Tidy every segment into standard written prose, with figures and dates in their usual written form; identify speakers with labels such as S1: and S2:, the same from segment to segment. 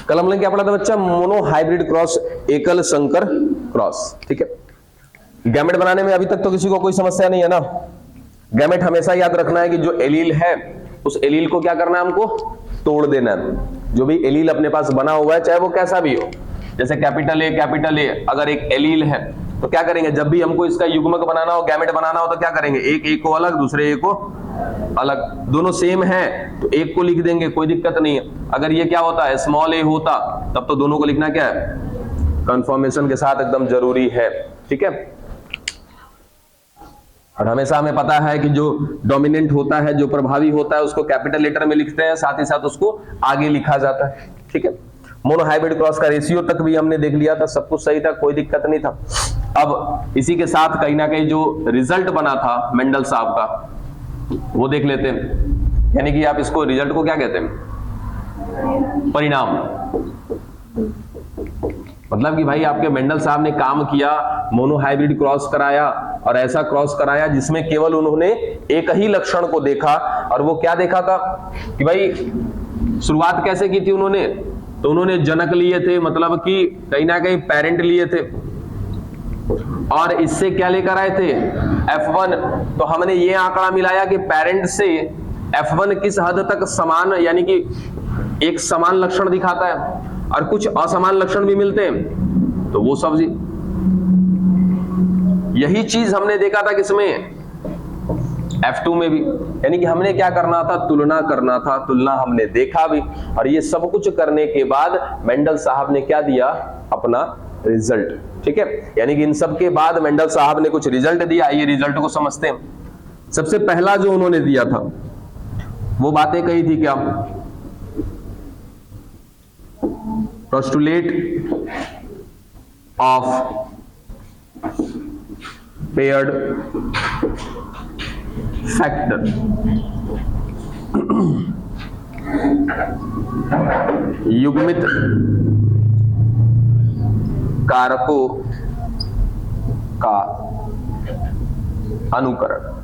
S1: कल हमने क्या पढ़ा था बच्चा? मोनो हाइब्रिड क्रॉस, एकल संकर क्रॉस। ठीक है, गैमेट बनाने में अभी तक तो किसी को कोई समस्या नहीं है ना। गैमेट हमेशा याद रखना है कि जो एलील है उस एलील को क्या करना है, हमको तोड़ देना है। जो भी एलील अपने पास बना हुआ है चाहे वो कैसा भी हो, जैसे कैपिटल ए अगर एक एलील है तो क्या करेंगे, जब भी हमको इसका युग्मक बनाना हो, गैमेट बनाना हो, तो क्या करेंगे, एक ए को अलग, दूसरे ए को अलग। दोनों सेम है तो एक को लिख देंगे, कोई दिक्कत नहीं है। अगर ये क्या होता है, स्मॉल ए होता, तब तो दोनों को लिखना क्या है, कंफर्मेशन के साथ एकदम जरूरी है। ठीक है, और हमेशा हमें पता है कि जो डोमिनेंट होता है, जो प्रभावी होता है, उसको कैपिटल लेटर में लिखते हैं, साथ ही साथ उसको आगे लिखा जाता है। ठीक है, मोनो हाइब्रिड क्रॉस का रेशियो तक भी हमने देख लिया था, सब कुछ सही था, कोई दिक्कत नहीं था। अब इसी के साथ कहीं ना कहीं जो रिजल्ट बना था मेंडल साहब का वो देख लेते हैं। यानी कि आप इसको रिजल्ट को क्या कहते हैं, परिणाम। मतलब कि भाई आपके मेंडल साहब ने काम किया, मोनो हाइब्रिड क्रॉस कराया, और ऐसा क्रॉस कराया जिसमें केवल उन्होंने एक ही लक्षण को देखा। और वो क्या देखा था कि भाई शुरुआत कैसे की थी उन्होंने, तो उन्होंने जनक लिए थे, मतलब कि कहीं ना कहीं पेरेंट लिए थे, और इससे क्या लेकर आए थे, F1। तो हमने ये आंकड़ा मिलाया कि पेरेंट से F1 किस हद तक समान, यानी कि एक समान लक्षण दिखाता है, और कुछ असमान लक्षण भी मिलते हैं। तो वो सब यही चीज हमने देखा था किसमें, F2 में भी। यानी कि हमने क्या करना था, तुलना करना था, तुलना हमने देखा भी, और ये सब कुछ करने के बाद मेंडल साहब ने क्या दिया, अपना रिजल्ट। ठीक है, यानी कि इन सब के बाद मेंडल साहब ने कुछ रिजल्ट दिया। ये रिजल्ट को समझते हैं। सबसे पहला जो उन्होंने दिया था वो बातें कही थी क्या, पोस्टुलेट ऑफ पेयर्ड फैक्टर। युग्मित कारकों का अनुकरण।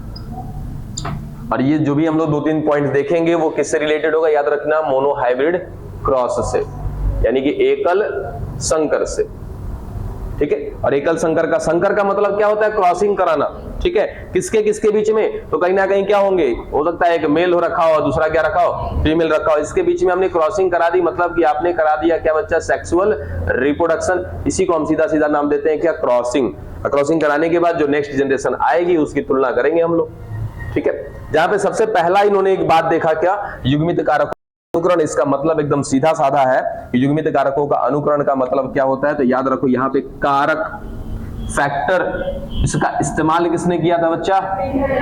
S1: और ये जो भी हम लोग 2-3 पॉइंट देखेंगे वो किससे रिलेटेड होगा, याद रखना, मोनो हाइब्रिड क्रॉस से, यानी कि एकल संकर से। ठीक है, और एकल संकर का मतलब क्या होता है, क्रॉसिंग कराना। ठीक है, किसके किसके बीच में, तो कहीं ना कहीं क्या होंगे, हो सकता है एक मेल हो रखा हो, दूसरा क्या रखा हो, फीमेल रखा हो, इसके बीच में हमने क्रॉसिंग करा दी। मतलब कि आपने करा दिया क्या बच्चा, सेक्सुअल रिप्रोडक्शन। इसी को हम सीधा सीधा नाम देते हैं क्या, क्रॉसिंग। क्रॉसिंग कराने के बाद जो नेक्स्ट जनरेशन आएगी उसकी तुलना करेंगे हम लोग। ठीक है, जहां पे सबसे पहला इन्होंने एक बात देखा क्या, युग्मित कारक अनुकरण। इसका मतलब एकदम सीधा साधा है कि युग्मित कारकों का अनुकरण का मतलब क्या होता है, तो याद रखो यहाँ पे कारक, फैक्टर, इसका इस्तेमाल किसने किया था बच्चा,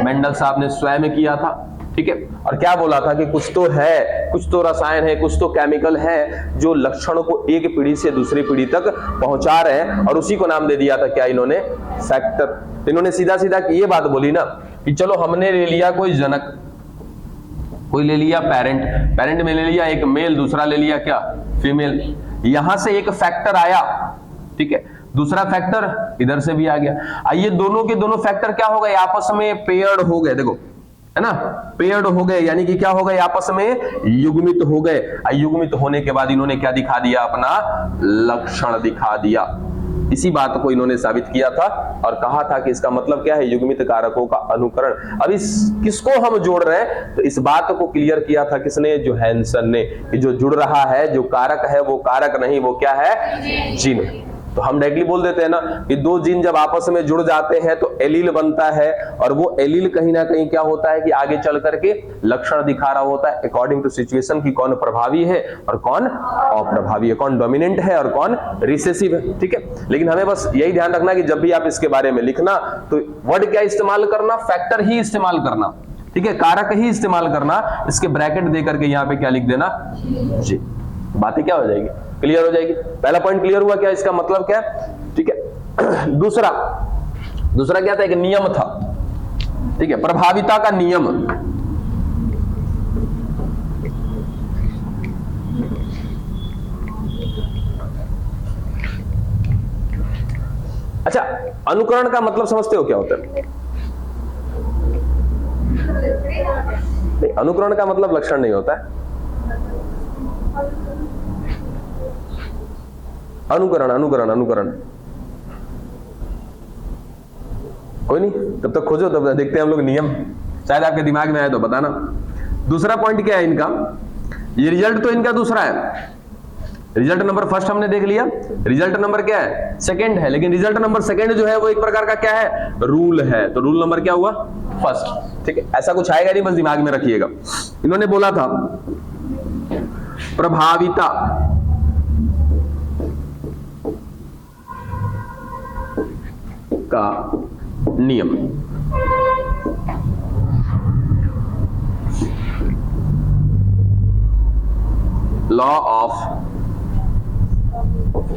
S1: मेंडल साहब ने स्वयं किया था। ठीक है, और क्या बोला था कि कुछ तो है, कुछ तो रसायन है, कुछ तो केमिकल है जो लक्षणों को एक पीढ़ी से दूसरी पीढ़ी तक पहुंचा रहे हैं, और उसी को नाम दे दिया था क्या इन्होंने, फैक्टर। इन्होंने सीधा सीधा ये बात बोली ना कि चलो हमने ले लिया कोई जनक, कोई ले लिया पेरेंट में ले लिया एक मेल, दूसरा ले लिया क्या, फीमेल। यहां से एक फैक्टर आया, ठीक है, दूसरा फैक्टर इधर से भी आ गया। आइए दोनों के दोनों फैक्टर क्या हो गए, आपस में पेयर्ड हो गए। देखो है ना, पेयर्ड हो गए, यानी कि क्या हो गए, आपस में युग्मित हो गए। युग्मित होने के बाद इन्होंने क्या दिखा दिया, अपना लक्षण दिखा दिया। इसी बात को इन्होंने साबित किया था और कहा था कि इसका मतलब क्या है, युग्मित कारकों का अनुकरण। अब इस किसको हम जोड़ रहे हैं, तो इस बात को क्लियर किया था किसने, जोहानसन ने, कि जो जुड़ रहा है, जो कारक है वो कारक नहीं, वो क्या है, जीन। तो हम डायरेक्टली बोल देते हैं ना कि दो जीन जब आपस में जुड़ जाते हैं तो एलील बनता है, और वो एलील कहीं ना कहीं क्या होता है कि आगे चल करके लक्षण दिखा रहा होता है अकॉर्डिंग टू सिचुएशन की कौन प्रभावी है और कौन अप्रभावी है, कौन डोमिनेंट है और कौन रिसेसिव है। ठीक है, लेकिन हमें बस यही ध्यान रखना कि जब भी आप इसके बारे में लिखना तो वर्ड क्या इस्तेमाल करना, फैक्टर ही इस्तेमाल करना। ठीक है, कारक ही इस्तेमाल करना, इसके ब्रैकेट दे करके यहाँ पे क्या लिख देना जी, बातें क्या हो जाएगी, क्लियर हो जाएगी। पहला पॉइंट क्लियर हुआ क्या, इसका मतलब क्या है। ठीक है, दूसरा क्या था, एक नियम था। ठीक है, प्रभाविता का नियम। अच्छा, अनुकरण का मतलब समझते हो क्या होता है? नहीं, अनुकरण का मतलब लक्षण नहीं होता है। अनुकरण अनुकरण अनुकरण, कोई नहीं, तब तक खोजो, तब देखते हैं हम लोग नियम, शायद आपके दिमाग में आए तो बताना। दूसरा पॉइंट क्या है इनका, ये रिजल्ट तो इनका दूसरा है, रिजल्ट नंबर फर्स्ट हमने देख लिया, रिजल्ट नंबर क्या है, सेकंड है, लेकिन रिजल्ट नंबर सेकंड जो है वो एक प्रकार का क्या है, रूल है, तो रूल नंबर क्या हुआ, फर्स्ट। ठीक है, ऐसा कुछ आएगा नहीं, बस दिमाग में रखिएगा। इन्होंने बोला था प्रभाविता का नियम, लॉ ऑफ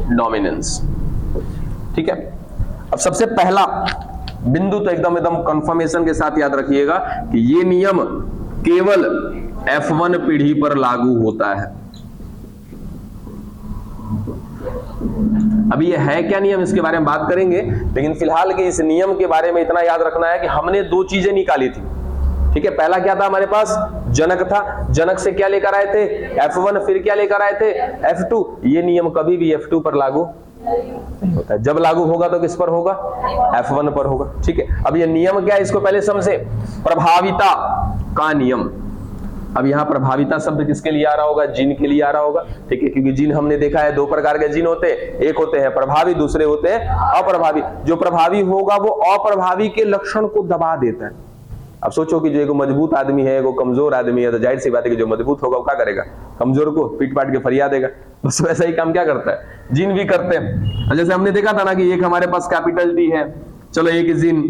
S1: डोमिनेंस। ठीक है, अब सबसे पहला बिंदु तो एकदम कंफर्मेशन के साथ याद रखिएगा कि ये नियम केवल F1 पीढ़ी पर लागू होता है। अभी ये है क्या नियम, इसके बारे में बात करेंगे, लेकिन फिलहाल के इस नियम के बारे में इतना याद रखना है कि हमने दो चीजें निकाली थी। ठीक है, पहला क्या था हमारे पास, जनक था, जनक से क्या लेकर आए थे, F1, फिर क्या लेकर आए थे, F2। ये नियम कभी भी F2 पर लागू नहीं होता है, जब लागू होगा तो किस पर होगा, F1 पर होगा। ठीक है, अब ये नियम क्या है इसको पहले समझे, प्रभाविता का नियम। अब यहाँ प्रभाविता शब्द किसके लिए आ रहा होगा, जीन के लिए आ रहा होगा। ठीक है, क्योंकि जीन हमने देखा है दो प्रकार के जीन होते हैं, एक होते हैं प्रभावी, दूसरे होते हैं अप्रभावी। जो प्रभावी होगा वो अप्रभावी के लक्षण को दबा देता है। अब सोचो कि जो एक मजबूत आदमी है, वो कमजोर आदमी है, तो जाहिर सी बात है कि जो मजबूत होगा वो क्या करेगा, कमजोर को पीट पाट के फरिया देगा। बस वैसा ही काम क्या करता है, जीन भी करते हैं। जैसे हमने देखा था ना कि एक हमारे पास कैपिटल टी है, चलो एक जीन,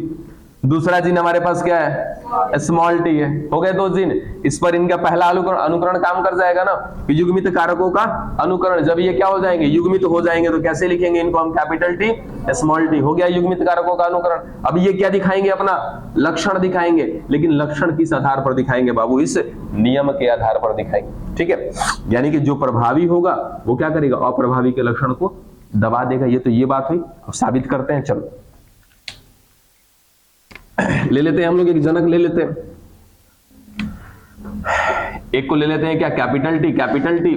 S1: दूसरा जीन हमारे पास क्या है, स्मॉल टी है, हो गए दो जीन। इस पर इनका पहला अनुकरण काम कर जाएगा ना, युग्मित कारकों का अनुकरण। जब ये क्या हो जाएंगे, युग्मित हो जाएंगे, तो कैसे लिखेंगे इनको हम, कैपिटल टी स्मॉल टी, हो गया युग्मित कारकों का अनुकरण। अब ये क्या दिखाएंगे, अपना लक्षण दिखाएंगे, लेकिन लक्षण किस आधार पर दिखाएंगे बाबू, इस नियम के आधार पर दिखाएंगे। ठीक है, यानी कि जो प्रभावी होगा वो क्या करेगा, अप्रभावी के लक्षण को दबा देगा। ये तो ये बात हुई, अब साबित करते हैं। चलो ले लेते हैं हम लोग एक जनक ले लेते हैं, एक को ले लेते हैं क्या, कैपिटल टी,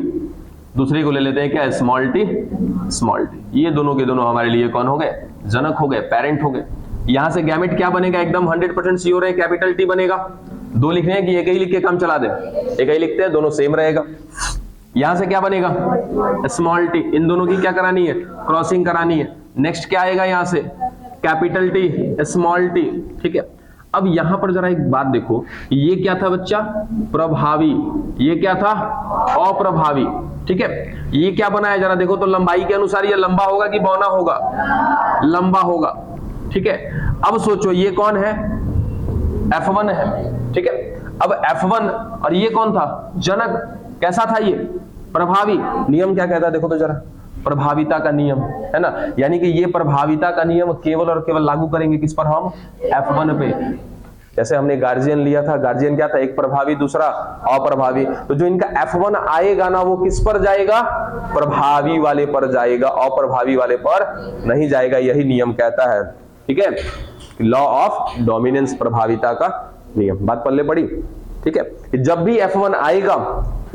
S1: दूसरे को ले लेते हैं क्या, स्मॉल टी। ये दोनों के दोनों हमारे लिए कौन हो गए, जनक हो गए, पेरेंट हो गए। यहां से गैमेट क्या बनेगा, एकदम 100% श्योर है, कैपिटल टी बनेगा। दो लिखने हैं कि एक ही लिख के काम चला दे, एक ही लिखते हैं, दोनों सेम रहेगा। यहां से क्या बनेगा, स्मॉल टी, इन दोनों की क्या करानी है, क्रॉसिंग करानी है। नेक्स्ट क्या आएगा यहाँ से, कैपिटल टी स्मॉल टी। ठीक है, अब यहां पर जरा एक बात देखो, ये क्या था बच्चा, प्रभावी, ये क्या था, अप्रभावी। ठीक है, ये क्या बना है जरा देखो तो, लंबाई के अनुसार ये लंबा होगा कि बौना होगा, लंबा होगा। ठीक है, अब सोचो ये कौन है, F1 है। ठीक है, अब F1 और ये कौन था, जनक, कैसा था ये, प्रभावी। नियम क्या कहता है देखो तो जरा, प्रभाविता का नियम है ना, यानी कि ये प्रभाविता का नियम केवल और केवल लागू करेंगे किस पर, हम F1 पे। जैसे हमने गार्जियन लिया था, गार्जियन क्या था, एक प्रभावी दूसरा अप्रभावी, तो जो इनका F1 आएगा ना वो किस पर जाएगा, प्रभावी वाले पर जाएगा, अप्रभावी वाले पर नहीं जाएगा। यही नियम कहता है। ठीक है, लॉ ऑफ डोमिनेंस, प्रभाविता का नियम। बात पल्ले पड़ी। ठीक है, जब भी F1 आएगा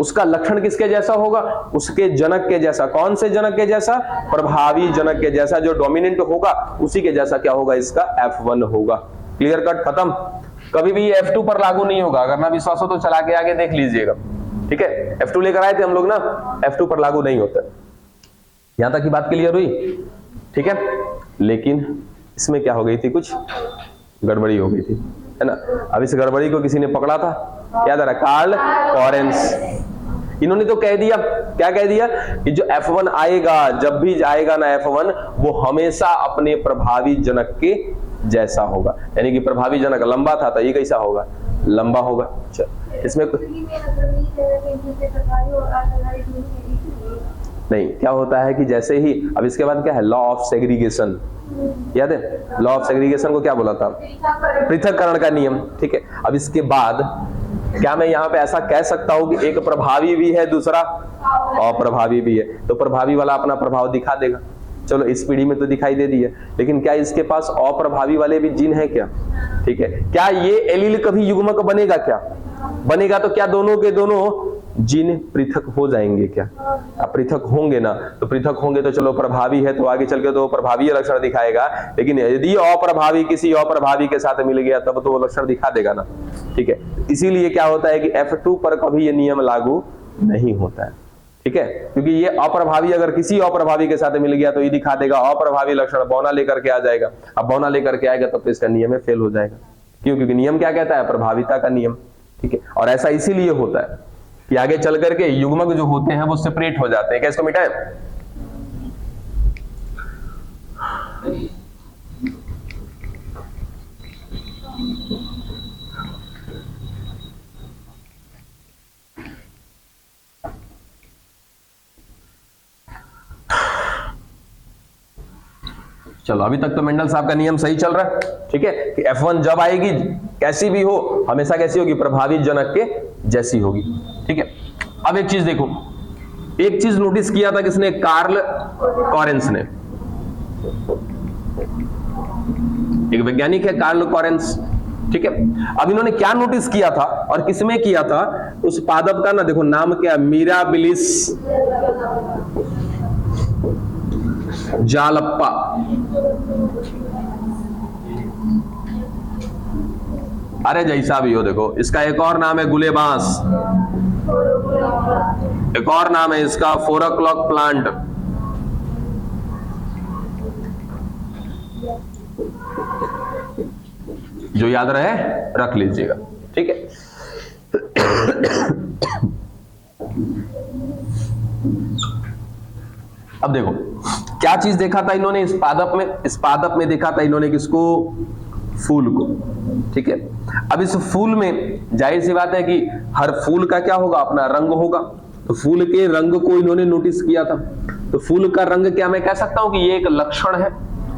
S1: उसका लक्षण किसके जैसा होगा, उसके जनक के जैसा। कौन से जनक के जैसा, प्रभावी जनक के जैसा। जो डोमिनेंट होगा उसी के जैसा क्या होगा, इसका F1 होगा। क्लियर कट, खत्म। कभी भी F2 पर लागू नहीं होगा। अगर ना विश्वास हो तो चला के आगे देख लीजिएगा। ठीक है, F2 लेकर आए थे हम लोग ना, F2 पर लागू नहीं होता। यहां तक की बात क्लियर हुई। ठीक है, लेकिन इसमें क्या हो गई थी, कुछ गड़बड़ी हो गई थी, है ना। अब इस गड़बड़ी को किसी ने पकड़ा था, याद आ रहा, कार्ल लॉरेंस। इन्होंने तो कह दिया, क्या कह दिया, कि जो F1 आएगा, जब भी आएगा ना F1, वो हमेशा अपने प्रभावी जनक के जैसा होगा। यानी कि प्रभावी जनक लंबा था तो ये कैसा होगा, लंबा होगा। इसमें नहीं, क्या होता है कि जैसे ही, अब इसके बाद क्या है, लॉ ऑफ सेग्रीगेशन। याद है, लॉ ऑफ सेग्रीगेशन को क्या बोला था, पृथक्करण का नियम। ठीक है, अब इसके बाद क्या मैं यहाँ पे ऐसा कह सकता हूं कि एक प्रभावी भी है, दूसरा अप्रभावी भी है, तो प्रभावी वाला अपना प्रभाव दिखा देगा। चलो इस पीढ़ी में तो दिखाई दे दी है, लेकिन क्या इसके पास अप्रभावी वाले भी जीन है क्या। ठीक है, क्या ये एलील कभी युग्मक बनेगा, क्या बनेगा, तो क्या दोनों के दोनों जीन पृथक हो जाएंगे क्या? अब पृथक होंगे ना, तो पृथक होंगे तो चलो प्रभावी है तो आगे चल के तो प्रभावी लक्षण दिखाएगा, लेकिन यदि अप्रभावी किसी अप्रभावी के साथ मिल गया तब तो वो लक्षण दिखा देगा ना। ठीक है, इसीलिए क्या होता है कि F2 पर कभी ये नियम लागू नहीं होता है। ठीक है, क्योंकि ये अप्रभावी अगर किसी अप्रभावी के साथ मिल गया तो ये दिखा देगा अप्रभावी लक्षण बौना लेकर के आ जाएगा। अब बौना लेकर के आएगा तब तो इसका नियम फेल हो जाएगा। क्यों? क्योंकि नियम क्या कहता है? प्रभाविता का नियम। ठीक है, और ऐसा इसीलिए होता है कि आगे चल करके युग्मक जो होते हैं वो सेपरेट हो जाते हैं। क्या इसको मिटाएं? चलो, अभी तक तो मेंडल साहब का नियम सही चल रहा है। ठीक है, कि F1 जब आएगी कैसी भी हो, हमेशा कैसी होगी? प्रभावी जनक के जैसी होगी। ठीक है, अब एक चीज देखो, एक चीज नोटिस किया था किसने? कार्ल कॉरेंस ने। एक वैज्ञानिक है कार्ल कॉरेंस। ठीक है, अब इन्होंने क्या नोटिस किया था और किसमें किया था? उस पादप का ना देखो नाम क्या? मिराबिलिस जालप्पा। अरे जैसा भी हो, देखो इसका एक और नाम है गुलेबांस, एक और नाम है इसका 4 o'clock प्लांट। जो याद रहे रख लीजिएगा। ठीक है, अब देखो क्या चीज देखा था इन्होंने इस पादप में देखा था इन्होंने किसको? फूल को। ठीक है, अब इस फूल में जाहिर सी बात है कि हर फूल का क्या होगा? अपना रंग होगा। तो फूल के रंग को इन्होंने नोटिस किया था। तो फूल का रंग क्या मैं कह सकता हूं कि ये एक लक्षण है?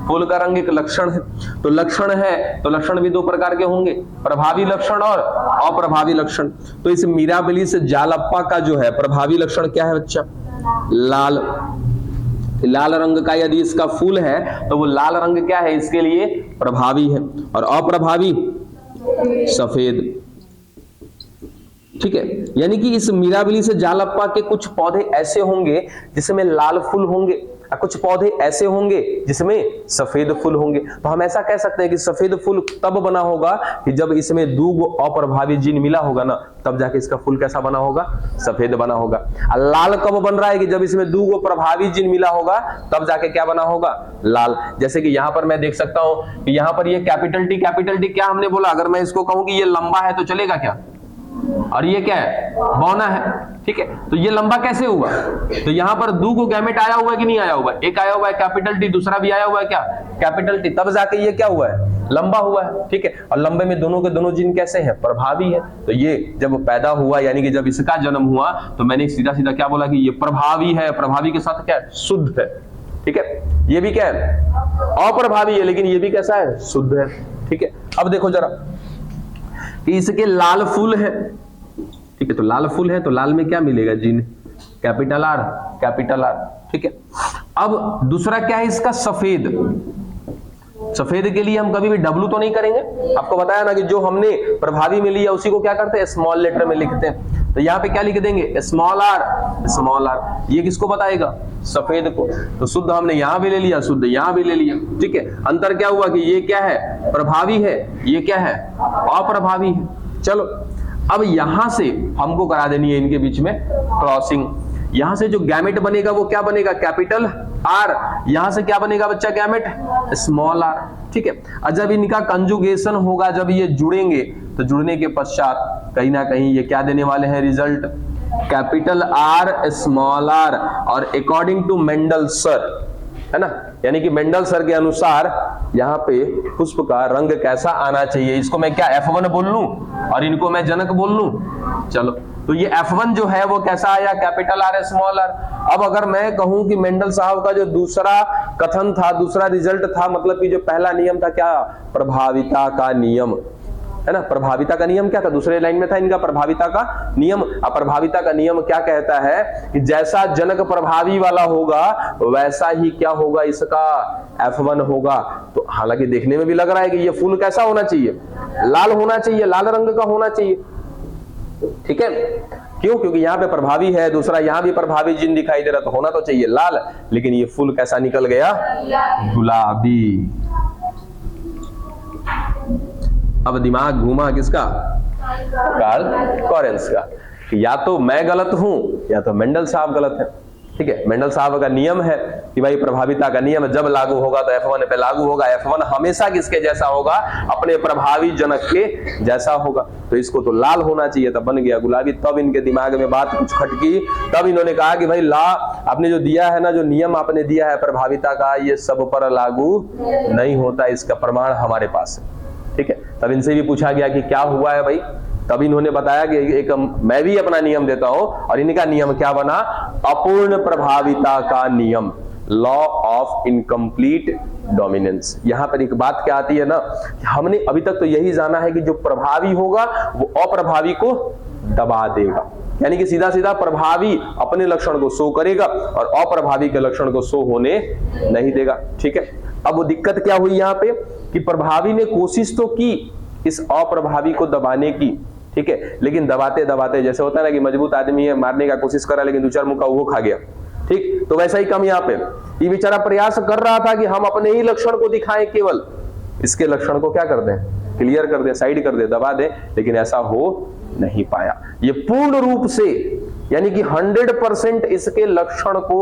S1: फूल का रंग एक लक्षण है। तो लक्षण है तो लक्षण भी दो प्रकार के होंगे, प्रभावी लक्षण और अप्रभावी लक्षण। तो इस मिराबिलिस जालप्पा का जो है प्रभावी लक्षण क्या है बच्चा? लाल। लाल रंग का यदि इसका फूल है तो वो लाल रंग क्या है? इसके लिए प्रभावी है। और अप्रभावी सफेद। ठीक है, यानी कि इस मिराबिलिस जालप्पा के कुछ पौधे ऐसे होंगे जिसमें लाल फूल होंगे, कुछ पौधे ऐसे होंगे जिसमें सफेद फूल होंगे। तो हम ऐसा कह सकते हैं कि सफेद फूल तब बना होगा कि जब इसमें दो अप्रभावी जीन मिला होगा ना, तब जाके इसका फूल कैसा बना होगा? सफेद बना होगा। और लाल कब बन रहा है? कि जब इसमें दो प्रभावी जीन मिला होगा तब जाके क्या बना होगा? लाल। जैसे कि यहां पर मैं देख सकता हूं कि यहां पर ये कैपिटल टी क्या हमने बोला? अगर मैं इसको कहूं कि ये लंबा है तो चलेगा क्या? और ये क्या है? बौना है। ठीक है, तो ये लंबा कैसे हुआ? तो यहां पर दो को गैमेट आया हुआ है कि नहीं आया हुआ? एक आया हुआ है कैपिटल टी, दूसरा भी आया हुआ है क्या? कैपिटल टी, तब जाके ये क्या हुआ है? लंबा हुआ है। ठीक है, और लंबे में दोनों के दोनों जीन कैसे हैं? प्रभावी है। तो ये जब पैदा हुआ यानी कि जब इसका जन्म हुआ तो मैंने सीधा सीधा क्या बोला कि ये प्रभावी है। प्रभावी के साथ क्या है? शुद्ध है। ठीक है, ये भी क्या है? अप्रभावी है, लेकिन ये भी कैसा है? शुद्ध है। ठीक है, अब देखो जरा कि इसके लाल फूल है। ठीक है, तो लाल फूल है तो लाल में क्या मिलेगा? Gene capital R. ठीक है, अब दूसरा क्या है इसका? सफेद। सफेद के लिए हम कभी भी डब्लू तो नहीं करेंगे। आपको बताया ना कि जो हमने प्रभावी में लिया उसी को क्या करते हैं? स्मॉल लेटर में लिखते हैं। तो यहाँ पे क्या लिख देंगे? Small R. ये किसको बताएगा? सफेद को। तो शुद्ध हमने यहां भी ले लिया, शुद्ध यहां भी ले लिया। ठीक है, अंतर क्या हुआ कि ये क्या है? प्रभावी है, ये क्या है? अप्रभावी है। चलो, अब यहां से हमको करा देनी है इनके बीच में क्रॉसिंग। यहां से जो गैमेट बनेगा वो क्या बनेगा? Capital R. यहां से क्या बनेगा बच्चा? Gamete small R. ठीक है, और जब इनका कंजुगेशन होगा, जब ये जुड़ेंगे तो जुड़ने के पश्चात कहीं ना कहीं ये क्या देने वाले हैं? Result capital R small R. और अकॉर्डिंग टू मेंडल सर, है ना, यानी कि मेंडल सर के अनुसार यहाँ पे पुष्प का रंग कैसा आना चाहिए? इसको मैं क्या F1 बोल लूं और इनको मैं जनक बोल लूं? चलो, तो ये F1 जो है वो कैसा आया? Capital R small R. अब अगर मैं कहूं कि मेंडल साहब का जो दूसरा कथन था, दूसरा रिजल्ट था, मतलब कि जो पहला नियम था क्या? प्रभाविता का नियम, है ना। प्रभाविता का नियम क्या था? दूसरे लाइन में था इनका प्रभाविता का नियम। प्रभाविता का नियम क्या कहता है कि जैसा जनक प्रभावी वाला होगा वैसा ही क्या होगा? इसका F1 होगा। तो हालांकि देखने में भी लग रहा है कि ये फूल कैसा होना चाहिए? लाल होना चाहिए, लाल रंग का होना चाहिए। ठीक है, क्यों? क्योंकि यहाँ पे प्रभावी है, दूसरा यहाँ भी प्रभावी जिन दिखाई दे रहा, तो होना तो चाहिए लाल, लेकिन ये फुल कैसा निकल गया? गुलाबी। अब दिमाग घूमा किसका? कार्ल कॉरेंस का। या तो मैं गलत हूं या तो मेंडल साहब गलत है। ठीक है, मेंडल साहब का नियम है कि भाई प्रभाविता का नियम जब लागू होगा तो F1 पे लागू होगा। F1 हमेशा किसके जैसा होगा? अपने प्रभावी जनक के जैसा होगा। तो इसको तो लाल होना चाहिए, तब बन गया गुलाबी। तब इनके दिमाग में बात कुछ खटकी, तब इन्होंने कहा कि भाई ला आपने जो दिया है ना, जो नियम आपने दिया है प्रभाविता का, ये सब पर लागू नहीं होता, इसका प्रमाण हमारे पास है। ठीक है, तब इनसे भी पूछा गया कि क्या हुआ है भाई, तब इन्होंने बताया कि एक मैं भी अपना नियम देता हूं, और इनका नियम क्या बना? अपूर्ण प्रभाविता का नियम, लॉ ऑफ इनकम्प्लीट डोमिनेंस। यहां पर एक बात क्या आती है ना, हमने अभी तक तो यही जाना है कि जो प्रभावी होगा वो अप्रभावी को दबा देगा, यानी कि सीधा सीधा प्रभावी अपने लक्षण को शो करेगा और अप्रभावी के लक्षण को शो होने नहीं देगा। ठीक है, अब वो दिक्कत क्या हुई यहां पे कि प्रभावी ने कोशिश तो की इस अप्रभावी को दबाने की, ठीक है, लेकिन दबाते दबाते, जैसे होता है ना कि मजबूत आदमी है, मारने का कोशिश करा लेकिन दो चार मुक्का वो खा गया। ठीक, तो वैसा ही कम यहाँ पे ये बेचारा प्रयास कर रहा था कि हम अपने ही लक्षण को दिखाएं, केवल इसके लक्षण को क्या कर दें? क्लियर कर दें, साइड कर दें, दबा दें, लेकिन ऐसा हो नहीं पाया। ये पूर्ण रूप से यानी कि 100% इसके लक्षण को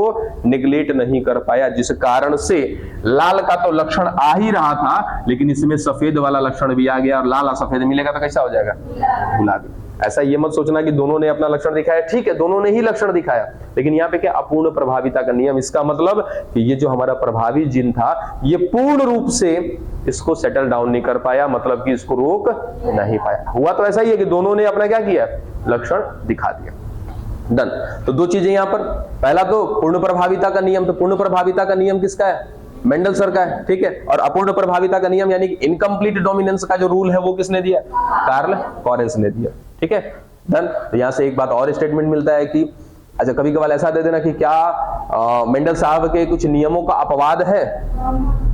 S1: निगलेक्ट नहीं कर पाया, जिस कारण से लाल का तो लक्षण आ ही रहा था, लेकिन इसमें सफेद वाला लक्षण भी आ गया, और लाल और सफेद मिलेगा तो कैसा हो जाएगा? गुलाबी। ऐसा ये मत सोचना कि दोनों ने अपना लक्षण दिखाया, ठीक है दोनों ने ही लक्षण दिखाया, लेकिन यहाँ पे क्या? अपूर्ण प्रभाविता का नियम। इसका मतलब कि ये जो हमारा प्रभावी जिन था, ये पूर्ण रूप से इसको सेटल डाउन नहीं कर पाया, मतलब कि इसको रोक नहीं पाया। हुआ तो ऐसा ही है कि दोनों ने अपना क्या किया? लक्षण दिखा दिया। डन। तो दो चीजें यहां पर, पहला तो पूर्ण प्रभाविता का नियम, तो पूर्ण प्रभाविता का नियम किसका है? मेंडल सर का है। ठीक है, और अपूर्ण प्रभाविता का नियम यानी कि इनकम्प्लीट डोमिनेंस का जो रूल है वो किसने दिया? कार्ल कॉरेंस ने दिया। ठीक है, डन। तो यहां से एक बात और स्टेटमेंट मिलता है कि अच्छा कभी कभार ऐसा दे देना कि क्या मेंडल साहब के कुछ नियमों का अपवाद है?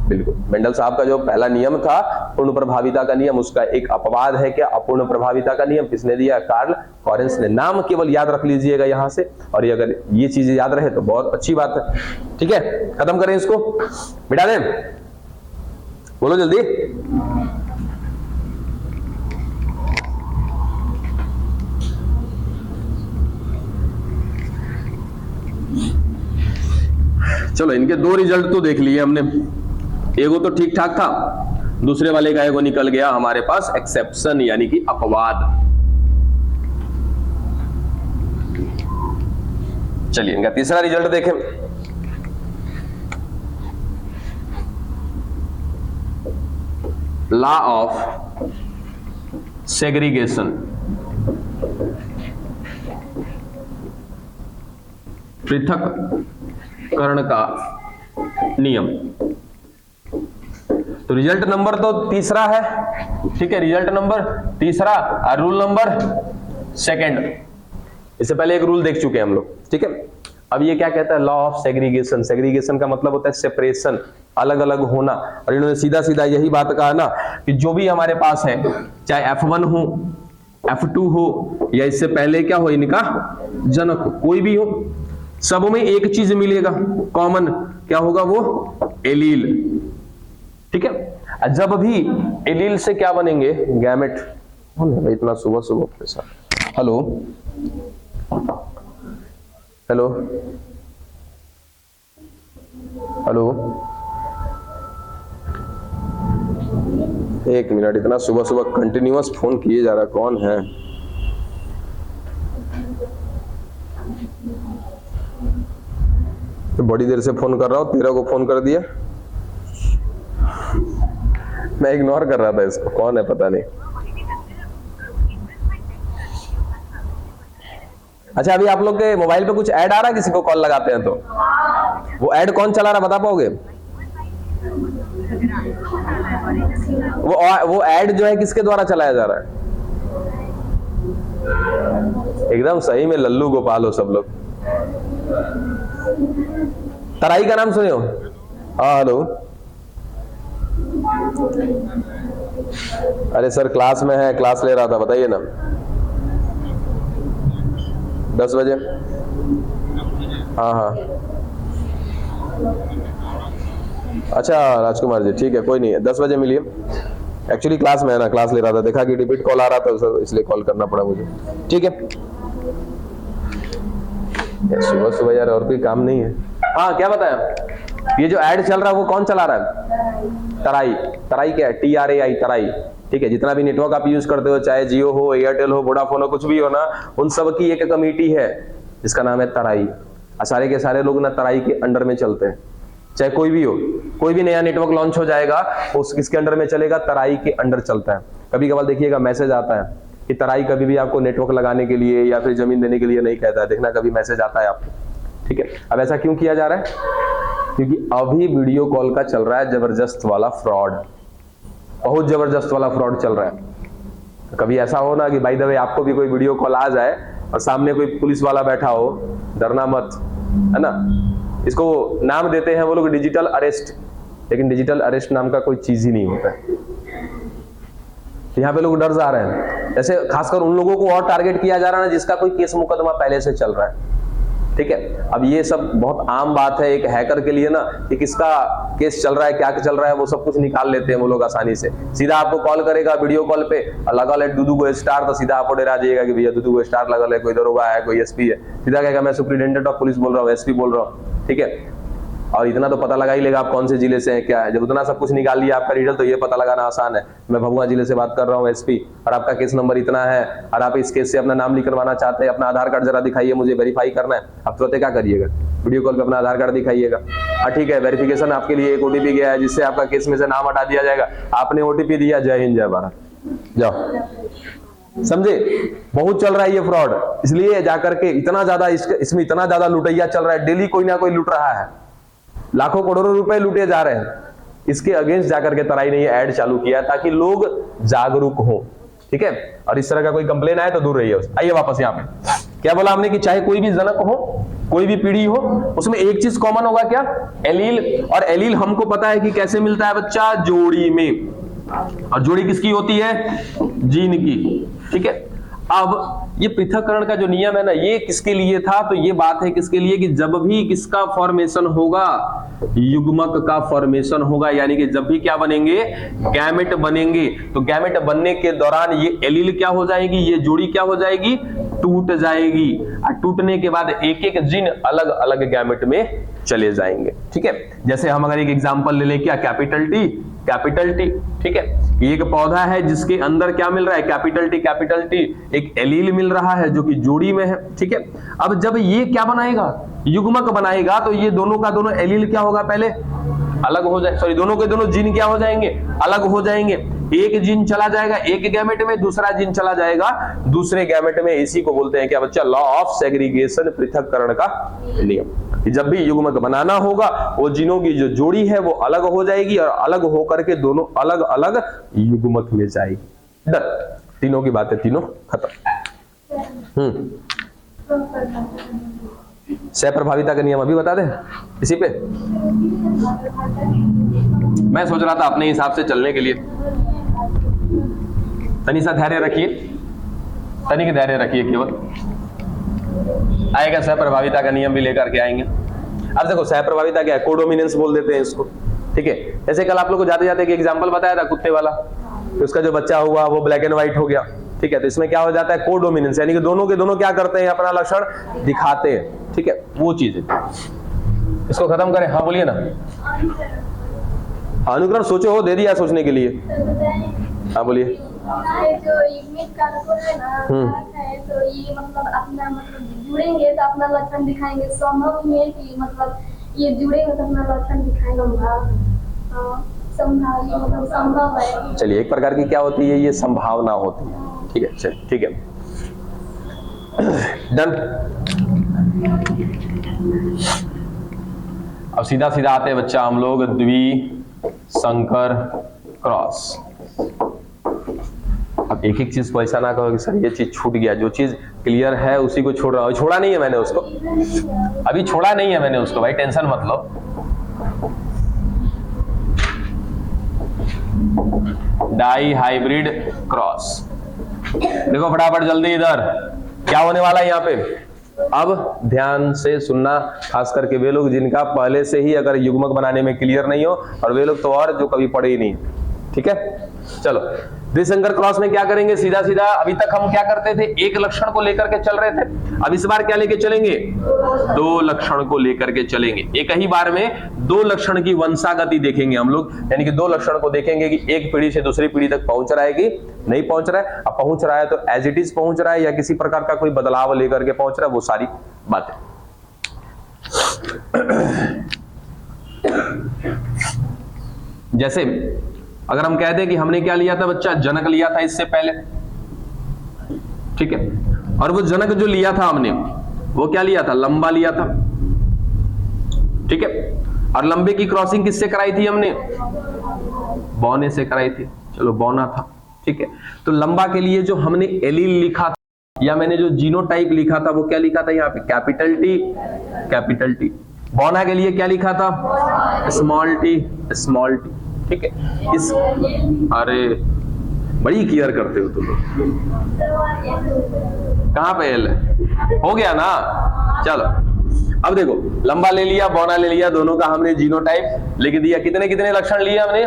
S1: बिल्कुल, मेंडल साहब का जो पहला नियम था पूर्ण प्रभाविता का नियम, उसका एक अपवाद है क्या? अपूर्ण प्रभाविता का नियम। किसने दिया? कार्ल कॉरेंस ने। नाम केवल याद रख लीजिएगा यहां से, और ये अगर ये चीजें याद रहे तो बहुत अच्छी बात है। ठीक है, खत्म करें इसको, मिटा दें, बोलो जल्दी। चलो, इनके दो रिजल्ट तो देख लिए हमने, एगो तो ठीक ठाक था, दूसरे वाले का एगो निकल गया हमारे पास एक्सेप्शन यानी कि अपवाद। चलिए इनका तीसरा रिजल्ट देखें। लॉ ऑफ सेग्रीगेशन, पृथक्करण का नियम। तो रिजल्ट नंबर तो तीसरा है, ठीक है, रिजल्ट नंबर तीसरा, और रूल नंबर सेकंड। इससे पहले एक रूल देख चुके हैं हम लोग। ठीक है, अब ये क्या कहता है? Law of segregation. सेग्रीगेशन का मतलब होता है सेपरेशन, अलग अलग होना। और इन्होंने सीधा सीधा यही बात कहा ना कि जो भी हमारे पास है, चाहे F1 हो, F2 हो, या इससे पहले क्या हो, इनका जनक हो, कोई भी हो, सब में एक चीज मिलेगा कॉमन, क्या होगा? वो एलील। ठीक है, जब भी एलील से क्या बनेंगे? गैमेट। इतना सुबह सुबह के साथ। हेलो हेलो हेलो, एक मिनट, इतना सुबह सुबह कंटिन्यूअस फोन किए जा रहा, कौन है? तो बड़ी देर से फोन कर रहा हूं, 13 को फोन कर दिया, मैं इग्नोर कर रहा था इसको, कौन है पता नहीं। अच्छा, अभी आप लोग के मोबाइल पे कुछ ऐड आ रहा है? किसी को कॉल लगाते हैं तो वो ऐड कौन चला रहा, बता पाओगे? वो ऐड जो है किसके द्वारा चलाया जा रहा है? एकदम सही में लल्लू गोपाल हो सब लोग। तराई का नाम सुने हो? हाँ, हेलो। अरे सर क्लास में है, क्लास ले रहा था, बताइए ना। 10 बजे। हाँ हाँ, अच्छा राजकुमार जी, ठीक है, कोई नहीं है, 10 बजे मिलिए। एक्चुअली क्लास में है ना, क्लास ले रहा था, देखा कि रिपीट कॉल आ रहा था इसलिए कॉल करना पड़ा मुझे। ठीक है, सुबह सुबह यार और कोई काम नहीं है। हाँ क्या बताया, ये जो ऐड चल रहा है वो कौन चला रहा है? तराई। तराई क्या है? TRAI, तराई। ठीक है, जितना भी नेटवर्क आप यूज करते हो, चाहे जियो हो, एयरटेल हो, वोडाफोन हो, कुछ भी हो ना, उन सब की एक कमेटी है जिसका नाम है तराई। सारे के सारे लोग ना तराई के अंडर में चलते हैं। चाहे कोई भी हो, कोई भी नया नेटवर्क लॉन्च हो जाएगा, उस किसके अंडर में चलेगा? तराई के अंडर चलता है। कभी कभार देखिएगा मैसेज आता है कि तराई कभी भी आपको नेटवर्क लगाने के लिए या फिर जमीन देने के लिए नहीं कहता है, देखना कभी मैसेज आता है आपको। ठीक है, अब ऐसा क्यों किया जा रहा है? क्योंकि अभी वीडियो कॉल का चल रहा है जबरदस्त वाला फ्रॉड, बहुत जबरदस्त वाला फ्रॉड चल रहा है। कभी ऐसा हो ना कि बाय द वे आपको भी कोई वीडियो कॉल आ जाए और सामने कोई पुलिस वाला बैठा हो, डरना मत, है ना। इसको नाम देते हैं वो लोग डिजिटल अरेस्ट, लेकिन डिजिटल अरेस्ट नाम का कोई चीज ही नहीं होता है। यहाँ पे लोग डर जा रहे हैं, जैसे खासकर उन लोगों को और टारगेट किया जा रहा है जिसका कोई केस मुकदमा पहले से चल रहा है। ठीक है, अब ये सब बहुत आम बात है एक हैकर के लिए ना, कि किसका केस चल रहा है, क्या चल रहा है, वो सब कुछ निकाल लेते हैं वो लोग आसानी से। सीधा आपको कॉल करेगा वीडियो कॉल पे, लगा ले दूधू को स्टार, तो सीधा आपको डरा जाइएगा कि भैया दूधू को स्टार लगा ले, कोई दरोगा है, कोई SP है। सीधा कहेगा मैं सुप्रिटेंडेंट ऑफ पुलिस बोल रहा हूँ, SP बोल रहा हूँ। ठीक है, और इतना तो पता लगा ही लेगा आप कौन से जिले से हैं, क्या है। जब उतना सब कुछ निकाल लिया आपका डिटेल, तो ये पता लगाना आसान है, मैं भभुआ जिले से बात कर रहा हूँ SP, और आपका केस नंबर इतना है, और आप इस केस से अपना नाम लिखवाना चाहते हैं, अपना आधार कार्ड जरा दिखाइए, मुझे वेरीफाई करना है। आप तुरंत क्या करिएगा, वीडियो कॉल पे अपना आधार कार्ड दिखाइएगा। ठीक है, वेरिफिकेशन आपके लिए एक OTP गया है जिससे आपका केस में से नाम हटा दिया जाएगा। आपने OTP दिया, जय हिंद जय भारत, जाओ। समझे, बहुत चल रहा है ये फ्रॉड, इसलिए जाकर के इतना ज्यादा इसमें इतना ज्यादा लुटैया चल रहा है, डेली कोई ना कोई लुट रहा है, लाखों करोड़ों रुपए लूटे जा रहे हैं। इसके अगेंस्ट जाकर के तराई ने ये ऐड चालू किया ताकि लोग जागरूक हो। ठीक है, और इस तरह का कोई कंप्लेन आए तो दूर रहिए। आइए वापस यहाँ पे, क्या बोला हमने कि चाहे कोई भी जनक हो, कोई भी पीढ़ी हो, उसमें एक चीज कॉमन होगा, क्या? एलील। और एलील हमको पता है कि कैसे मिलता है बच्चा, जोड़ी में। और जोड़ी किसकी होती है? जीन की। ठीक है, अब ये पृथक्करण का जो नियम है ना, ये किसके लिए था? तो ये बात है किसके लिए कि जब भी किसका फॉर्मेशन होगा, युग्मक का फॉर्मेशन होगा, यानी कि जब भी क्या बनेंगे, गैमेट बनेंगे, तो गैमेट बनने के दौरान ये एलील क्या हो जाएगी, ये जोड़ी क्या हो जाएगी, टूट जाएगी। और टूटने के बाद एक एक जीन अलग अलग गैमेट में चले जाएंगे। ठीक है, जैसे हम अगर एक एग्जांपल ले लें, क्या? Capital T, capital T. ठीक है, एक पौधा है जिसके अंदर क्या मिल रहा है, कैपिटल टी, एक एलील मिल रहा है जो कि जोड़ी में है। ठीक है, अब जब ये क्या बनाएगा, युग्मक बनाएगा, तो ये दोनों का दोनों एलील क्या होगा, पहले अलग हो जाए, सॉरी दोनों के दोनों जीन क्या हो जाएंगे, अलग हो जाएंगे। एक जीन चला जाएगा एक गैमेट में, दूसरा जीन चला जाएगा दूसरे गैमेट में। इसी को बोलते हैं क्या बच्चा, लॉ ऑफ सेग्रीगेशन, पृथक्करण का नियम। जब भी युग्मक बनाना होगा, वो जीनों की जो जोड़ी है वो अलग हो जाएगी, और अलग होकर के दोनों अलग अलग युग्मक में जाएगी। डन, तीनों की बातें तीनों खत्म। सह प्रभाविता का नियम अभी बता दे इसी पे। मैं सोच रहा था अपने हिसाब से चलने के लिए। तनी सा धैर्य रखिए, तनी के धैर्य रखिए, केवल आएगा। सह प्रभाविता का नियम भी लेकर के आएंगे। अब देखो सह प्रभाविता क्या है, कोडोमिनेंस बोल देते हैं इसको। ठीक है, जैसे कल आप लोग को जाते जाते एक एग्जांपल बताया था कुत्ते वाला, तो उसका जो बच्चा हुआ वो ब्लैक एंड व्हाइट हो गया। ठीक है, तो इसमें क्या हो जाता है, कोडोमिनेंस, यानी कि दोनों के दोनों क्या करते हैं, अपना लक्षण दिखाते हैं। ठीक है, वो चीज है। इसको खत्म करें। हाँ बोलिए ना। अनुक्रम सोचो, हो दे दिया सोचने के लिए। हाँ बोलिए।
S2: जो युग्मिक कारक है ना, है तो ये मतलब अपना जुड़ेंगे तो अपना लक्षण दिखाएंगे। संभव ही है कि मतलब ये जुड़ेंगे तो अपना लक्षण दिखाएगा। संभव, ये मतलब संभव है।
S1: चलिए, एक प्रकार की क्या होती है, ये संभावना होती है। ठीक है, चलिए ठीक है, डन। अब सीधा सीधा आते हैं बच्चा हम लोग द्विसंकर क्रॉस। अब एक एक चीज को ऐसा ना कहो कि सर ये चीज छूट गया, जो चीज क्लियर है उसी को छोड़ रहा हूं। छोड़ा नहीं है मैंने उसको, अभी छोड़ा नहीं है मैंने उसको, भाई टेंशन मत लो। Die hybrid cross. देखो फटाफट जल्दी, इधर क्या होने वाला है यहाँ पे, अब ध्यान से सुनना, खास करके वे लोग जिनका पहले से ही अगर युग्मक बनाने में क्लियर नहीं हो, और वे लोग तो और जो कभी पढ़े ही नहीं। ठीक है, चलो द्विसंकर क्रॉस में क्या करेंगे, सीधा सीधा अभी तक हम क्या करते थे, एक लक्षण को लेकर के चल रहे थे। अब इस बार क्या लेके चलेंगे, दो लक्षण को लेकर के चलेंगे। एक ही बार में दो लक्षण की वंशागति देखेंगे हम लोग, यानी कि दो लक्षण को देखेंगे कि एक पीढ़ी से दूसरी पीढ़ी तक पहुंच रहा है कि नहीं पहुंच रहा है। अब पहुंच रहा है तो एज इट इज पहुंच रहा है या किसी प्रकार का कोई बदलाव लेकर के पहुंच रहा है, वो सारी बातें। जैसे अगर हम कह दें कि हमने क्या लिया था बच्चा, जनक लिया था इससे पहले, ठीक है, और वो जनक जो लिया था हमने वो क्या लिया था, लंबा लिया था। ठीक है, और लंबे की क्रॉसिंग किससे कराई थी हमने, बौने से कराई थी। चलो बौना था, ठीक है। तो लंबा के लिए जो हमने एलील लिखा था या मैंने जो जीनोटाइप लिखा था वो क्या लिखा था, यहाँ पे कैपिटल टी, कैपिटल टी। बौना के लिए क्या लिखा था, स्मॉल टी, स्मॉल टी। ठीक है, इस अरे बड़ी केयर करते हो तुम लोग। कहां पे एल हो गया ना, चलो अब देखो लंबा ले लिया, बौना ले लिया, दोनों का हमने जीनोटाइप लिख दिया। कितने कितने लक्षण लिए हमने,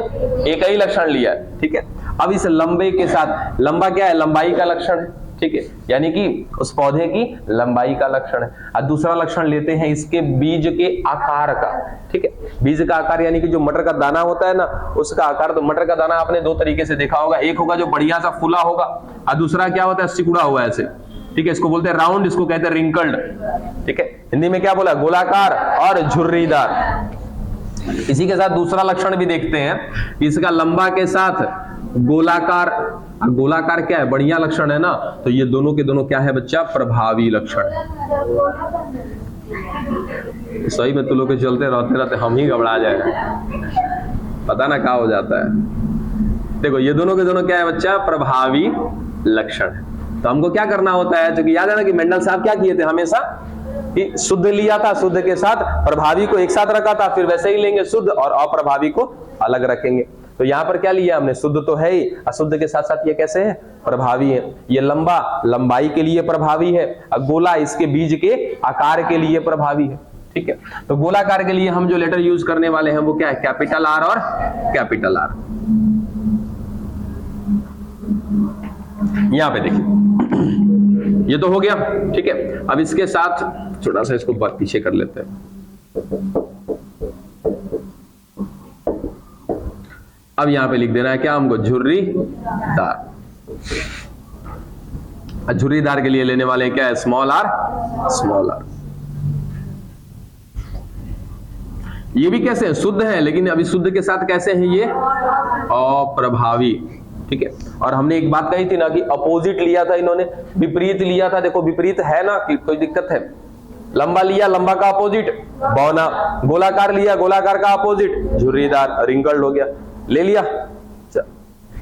S1: एक ही लक्षण लिया। ठीक है, अब इस लंबे के साथ, लंबा क्या है, लंबाई का लक्षण है। ठीक है, यानी कि उस पौधे की लंबाई का लक्षण है। और दूसरा लक्षण लेते हैं इसके बीज के आकार का। ठीक है, बीज का आकार यानी कि जो मटर का दाना होता है ना, उसका आकार। तो मटर का दाना आपने दो तरीके से देखा होगा, एक होगा जो बढ़िया सा फूला होगा, और दूसरा क्या होता है, सिकुड़ा हुआ ऐसे। ठीक है, इसको बोलते हैं राउंड, इसको कहते हैं रिंकल्ड। ठीक है, हिंदी में क्या बोला, गोलाकार और झुर्रीदार। इसी के साथ दूसरा लक्षण भी देखते हैं, इसका लंबा के साथ गोलाकार। गोलाकार क्या है, बढ़िया लक्षण है ना, तो ये दोनों के दोनों क्या है बच्चा, प्रभावी लक्षण है। सही में तुम लोग के चलते रहते रहते हम ही घबरा जाए, पता ना क्या हो जाता है। देखो ये दोनों के दोनों क्या है बच्चा, प्रभावी लक्षण है। तो हमको क्या करना होता है, क्योंकि याद है ना कि मेंडल साहब क्या किए थे हमेशा, कि शुद्ध लिया था, शुद्ध के साथ प्रभावी को एक साथ रखा था, फिर वैसे ही लेंगे शुद्ध और अप्रभावी को अलग रखेंगे। तो यहाँ पर क्या लिया हमने, शुद्ध तो है ही, अशुद्ध के साथ साथ ये कैसे है, प्रभावी है। ये लंबा लंबाई के लिए प्रभावी है, और गोला इसके बीज के आकार के लिए प्रभावी है। ठीक है, तो गोलाकार के लिए हम जो लेटर यूज करने वाले हैं वो क्या है, कैपिटल आर और कैपिटल आर। यहां पे देखिए ये तो हो गया। ठीक है, अब इसके साथ थोड़ा सा इसको पीछे कर लेते हैं। अब यहां पे लिख देना है क्या हमको, झुर्रीदार। झुर्रीदार के लिए लेने वाले क्या है, स्मॉल आर, स्मॉल आर। ये भी कैसे है, शुद्ध है, लेकिन अभी शुद्ध के साथ कैसे हैं ये, अप्रभावी। ठीक है, और हमने एक बात कही थी ना कि अपोजिट लिया था इन्होंने, विपरीत लिया था। देखो विपरीत है ना, कि कोई दिक्कत है। लंबा लिया, लंबा का अपोजिट बौना। गोलाकार लिया, गोलाकार का अपोजिट झुर्रीदार, रिंकल्ड हो गया, ले लिया।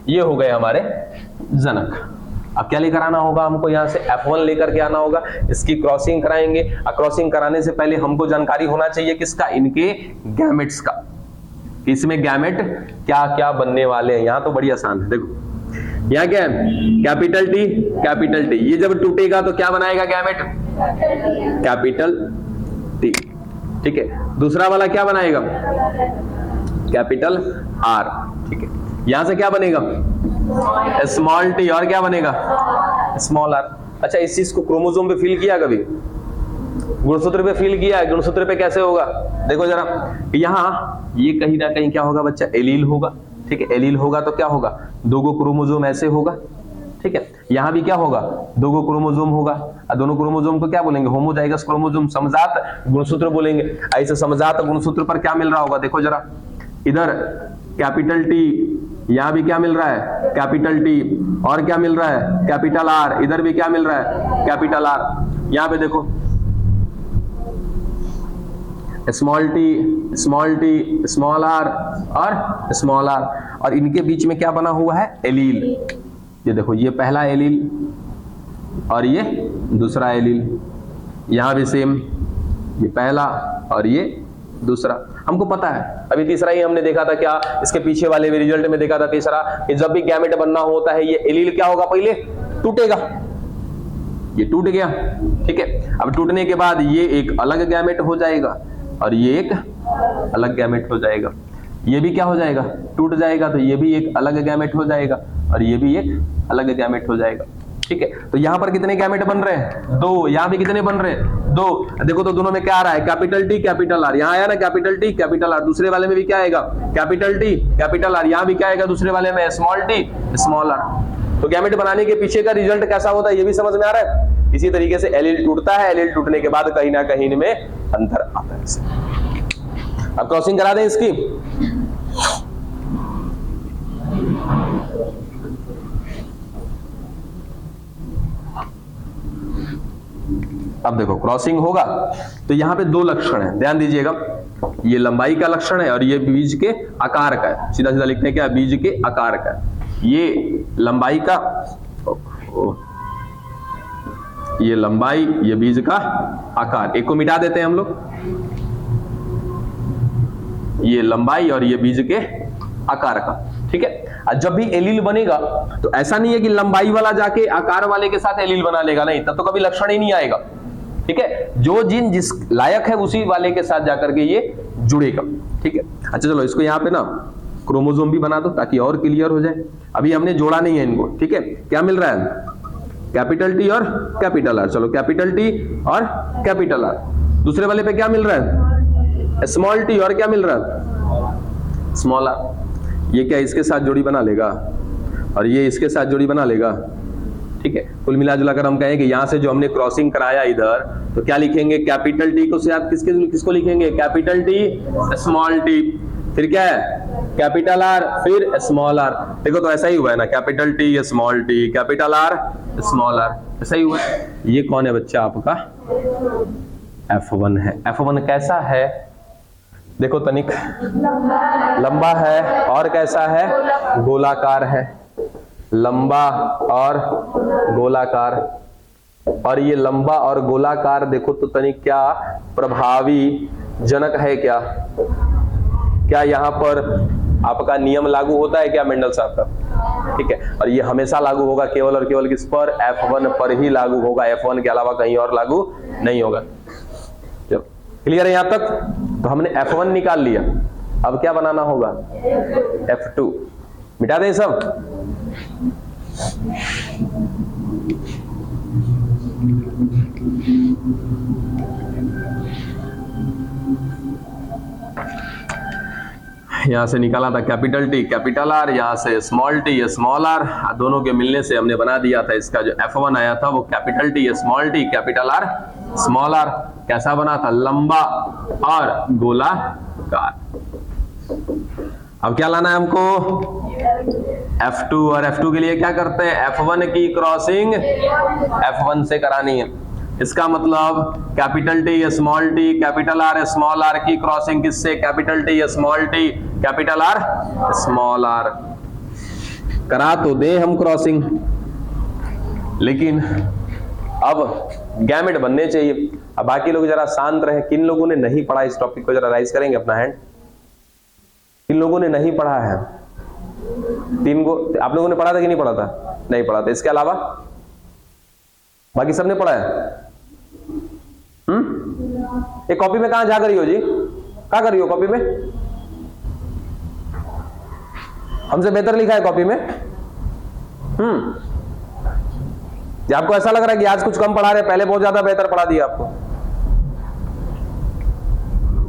S1: ये हो गए हमारे जनक। अब क्या लेकर आना होगा हमको, यहां से F1 लेकर के आना होगा, इसकी क्रॉसिंग कराएंगे। क्रॉसिंग कराने से पहले हमको जानकारी होना चाहिए किसका, इनके गैमेट्स का, इसमें गैमेट क्या क्या बनने वाले हैं। यहां तो बड़ी आसान है, देखो यहां क्या है, कैपिटल टी, कैपिटल टी। ये जब टूटेगा तो क्या बनाएगा गैमेट, कैपिटल टी। ठीक है, दूसरा वाला क्या बनाएगा, कैपिटल आर। ठीक है, यहां से क्या बनेगा, स्मॉल टी, और क्या बनेगा, स्मॉल आर। अच्छा, इस चीज को क्रोमोसोम पे फील किया कभी, गुणसूत्र पे फील किया है, गुणसूत्र पे कैसे होगा, देखो जरा, यहां ये कहीं ना कहीं क्या होगा बच्चा, एलील होगा। ठीक है, एलील होगा तो क्या होगा, दो गो क्रोमोसोम ऐसे होगा। ठीक है, यहां भी क्या होगा, दो गो क्रोमोसोम होगा, और दोनों क्रोमोसोम को क्या बोलेंगे, होमोजाइगस क्रोमोसोम, समजात गुणसूत्र बोलेंगे। ऐसे समजात गुणसूत्र पर क्या मिल रहा होगा, देखो जरा, इधर कैपिटल टी, यहां भी क्या मिल रहा है, कैपिटल टी, और क्या मिल रहा है, कैपिटल आर, इधर भी क्या मिल रहा है, कैपिटल आर। यहां पे देखो small T, small T, small R और स्मॉल आर, और इनके बीच में क्या बना हुआ है, एलील। ये देखो, ये पहला एलील और ये दूसरा एलील। यहां भी सेम, ये पहला और ये दूसरा। हमको पता है, अभी तीसरा ही हमने देखा था, क्या इसके पीछे वाले भी रिजल्ट में देखा था तीसरा, कि जब भी गैमेट बनना होता है ये एलील क्या होगा, पहले टूटेगा। ये टूट गया, ठीक है। अब टूटने के बाद ये एक अलग गैमेट हो जाएगा और ये एक अलग गैमेट हो जाएगा। ये भी क्या हो जाएगा, टूट जाएगा, तो ये भी एक अलग गैमेट हो जाएगा और ये भी एक अलग गैमेट हो जाएगा, ठीक है। तो यहां पर कितने गैमेट बन रहे हैं, 2, यहां भी कितने बन रहे हैं, 2। देखो तो दोनों में क्या आ रहा है, कैपिटल टी कैपिटल आर, यहां आया ना कैपिटल टी कैपिटल आर, दूसरे वाले में भी क्या आएगा, कैपिटल टी कैपिटल आर, यहां भी क्या आएगा दूसरे वाले में, स्मॉल टी स्मॉल आर। तो गैमेट बनाने के पीछे का रिजल्ट कैसा होता है ये भी समझ में आ रहा है। इसी तरीके से एलील टूटता है, एलील टूटने के बाद कहीं ना कहीं इनमें अंतर आता है। अब क्रॉसिंग करा दें इसकी। अब देखो क्रॉसिंग होगा तो यहां पे 2 लक्षण है, ध्यान दीजिएगा। ये लंबाई का लक्षण है और ये बीज के आकार का है। सीधा सीधा लिखते हैं क्या, बीज के आकार का है। ये लंबाई का, ये लंबाई, ये बीज का आकार, एक को मिटा देते हैं हम लोग। ये लंबाई और ये बीज के आकार का, ठीक है। जब भी एलील बनेगा तो ऐसा नहीं है कि लंबाई वाला जाके आकार वाले के साथ एलील बना लेगा, नहीं, तब तो कभी लक्षण ही नहीं आएगा, ठीक है। जो जीन जिस लायक है उसी वाले के साथ जाकर के ये जुड़ेगा, ठीक है। अच्छा चलो इसको यहाँ पे ना क्रोमोसोम भी बना दो ताकि और क्लियर हो जाए। अभी हमने जोड़ा नहीं है इनको, ठीक है। क्या मिल रहा है, कैपिटल टी और कैपिटल आर, चलो कैपिटल टी और कैपिटल आर। दूसरे वाले पे क्या मिल रहा है, स्मॉल टी और क्या मिल रहा है, स्मॉल आर। ये क्या इसके साथ जोड़ी बना लेगा और ये इसके साथ जोड़ी बना लेगा, ठीक है। कुल मिला जुलाकर हम कहें कि यहां से जो हमने क्रॉसिंग कराया इधर, तो क्या लिखेंगे, कैपिटल टी को से आप किसको लिखेंगे, कैपिटल टी स्मॉल टी, फिर क्या है कैपिटल आर, फिर स्मॉल आर। देखो तो ऐसा ही हुआ है ना, capital T small T capital R small R, ऐसा ही हुआ है। ये कौन है बच्चा, आपका F1 है। F1 कैसा है, देखो तनिक लंबा है और कैसा है, गोलाकार है, लंबा और गोलाकार। और ये लंबा और गोलाकार देखो तो तनिक क्या प्रभावी जनक है, क्या यहाँ पर आपका नियम लागू होता है क्या मेंडल साहब का, ठीक है। और ये हमेशा लागू होगा केवल और केवल किस पर, F1 पर ही लागू होगा, F1 के अलावा कहीं और लागू नहीं होगा। क्लियर है यहां तक। तो हमने F1 निकाल लिया, अब क्या बनाना होगा, F2। मिटा दें सब, यहां से निकाला था कैपिटल टी कैपिटल आर, यहां से स्मॉल टी स्मॉल आर, दोनों के मिलने से हमने बना दिया था इसका जो F1 आया था वो capital T small T capital R small R. कैसा बना था, लंबा और गोलाकार। अब क्या लाना है हमको, F2, और F2 के लिए क्या करते हैं, F1 की क्रॉसिंग F1 से करानी है। इसका मतलब capital T small T capital R small R की क्रॉसिंग किससे, capital T small T capital R small R. करा तो दे हम क्रॉसिंग, लेकिन अब गैमेट बनने चाहिए। अब बाकी लोग जरा शांत रहे। किन लोगों ने नहीं पढ़ा इस टॉपिक को, जरा राइज करेंगे अपना हैंड। किन लोगों ने नहीं पढ़ा है, 3 को। आप लोगों ने पढ़ा था कि नहीं पढ़ा था, नहीं पढ़ा था। इसके अलावा बाकी सबने पढ़ा है। एक कॉपी में कहां जा करी हो जी, कहां करी हो कॉपी में, हमसे बेहतर लिखा है कॉपी में। आपको ऐसा लग रहा है कि आज कुछ कम पढ़ा रहे, पहले बहुत ज्यादा बेहतर पढ़ा दिया आपको,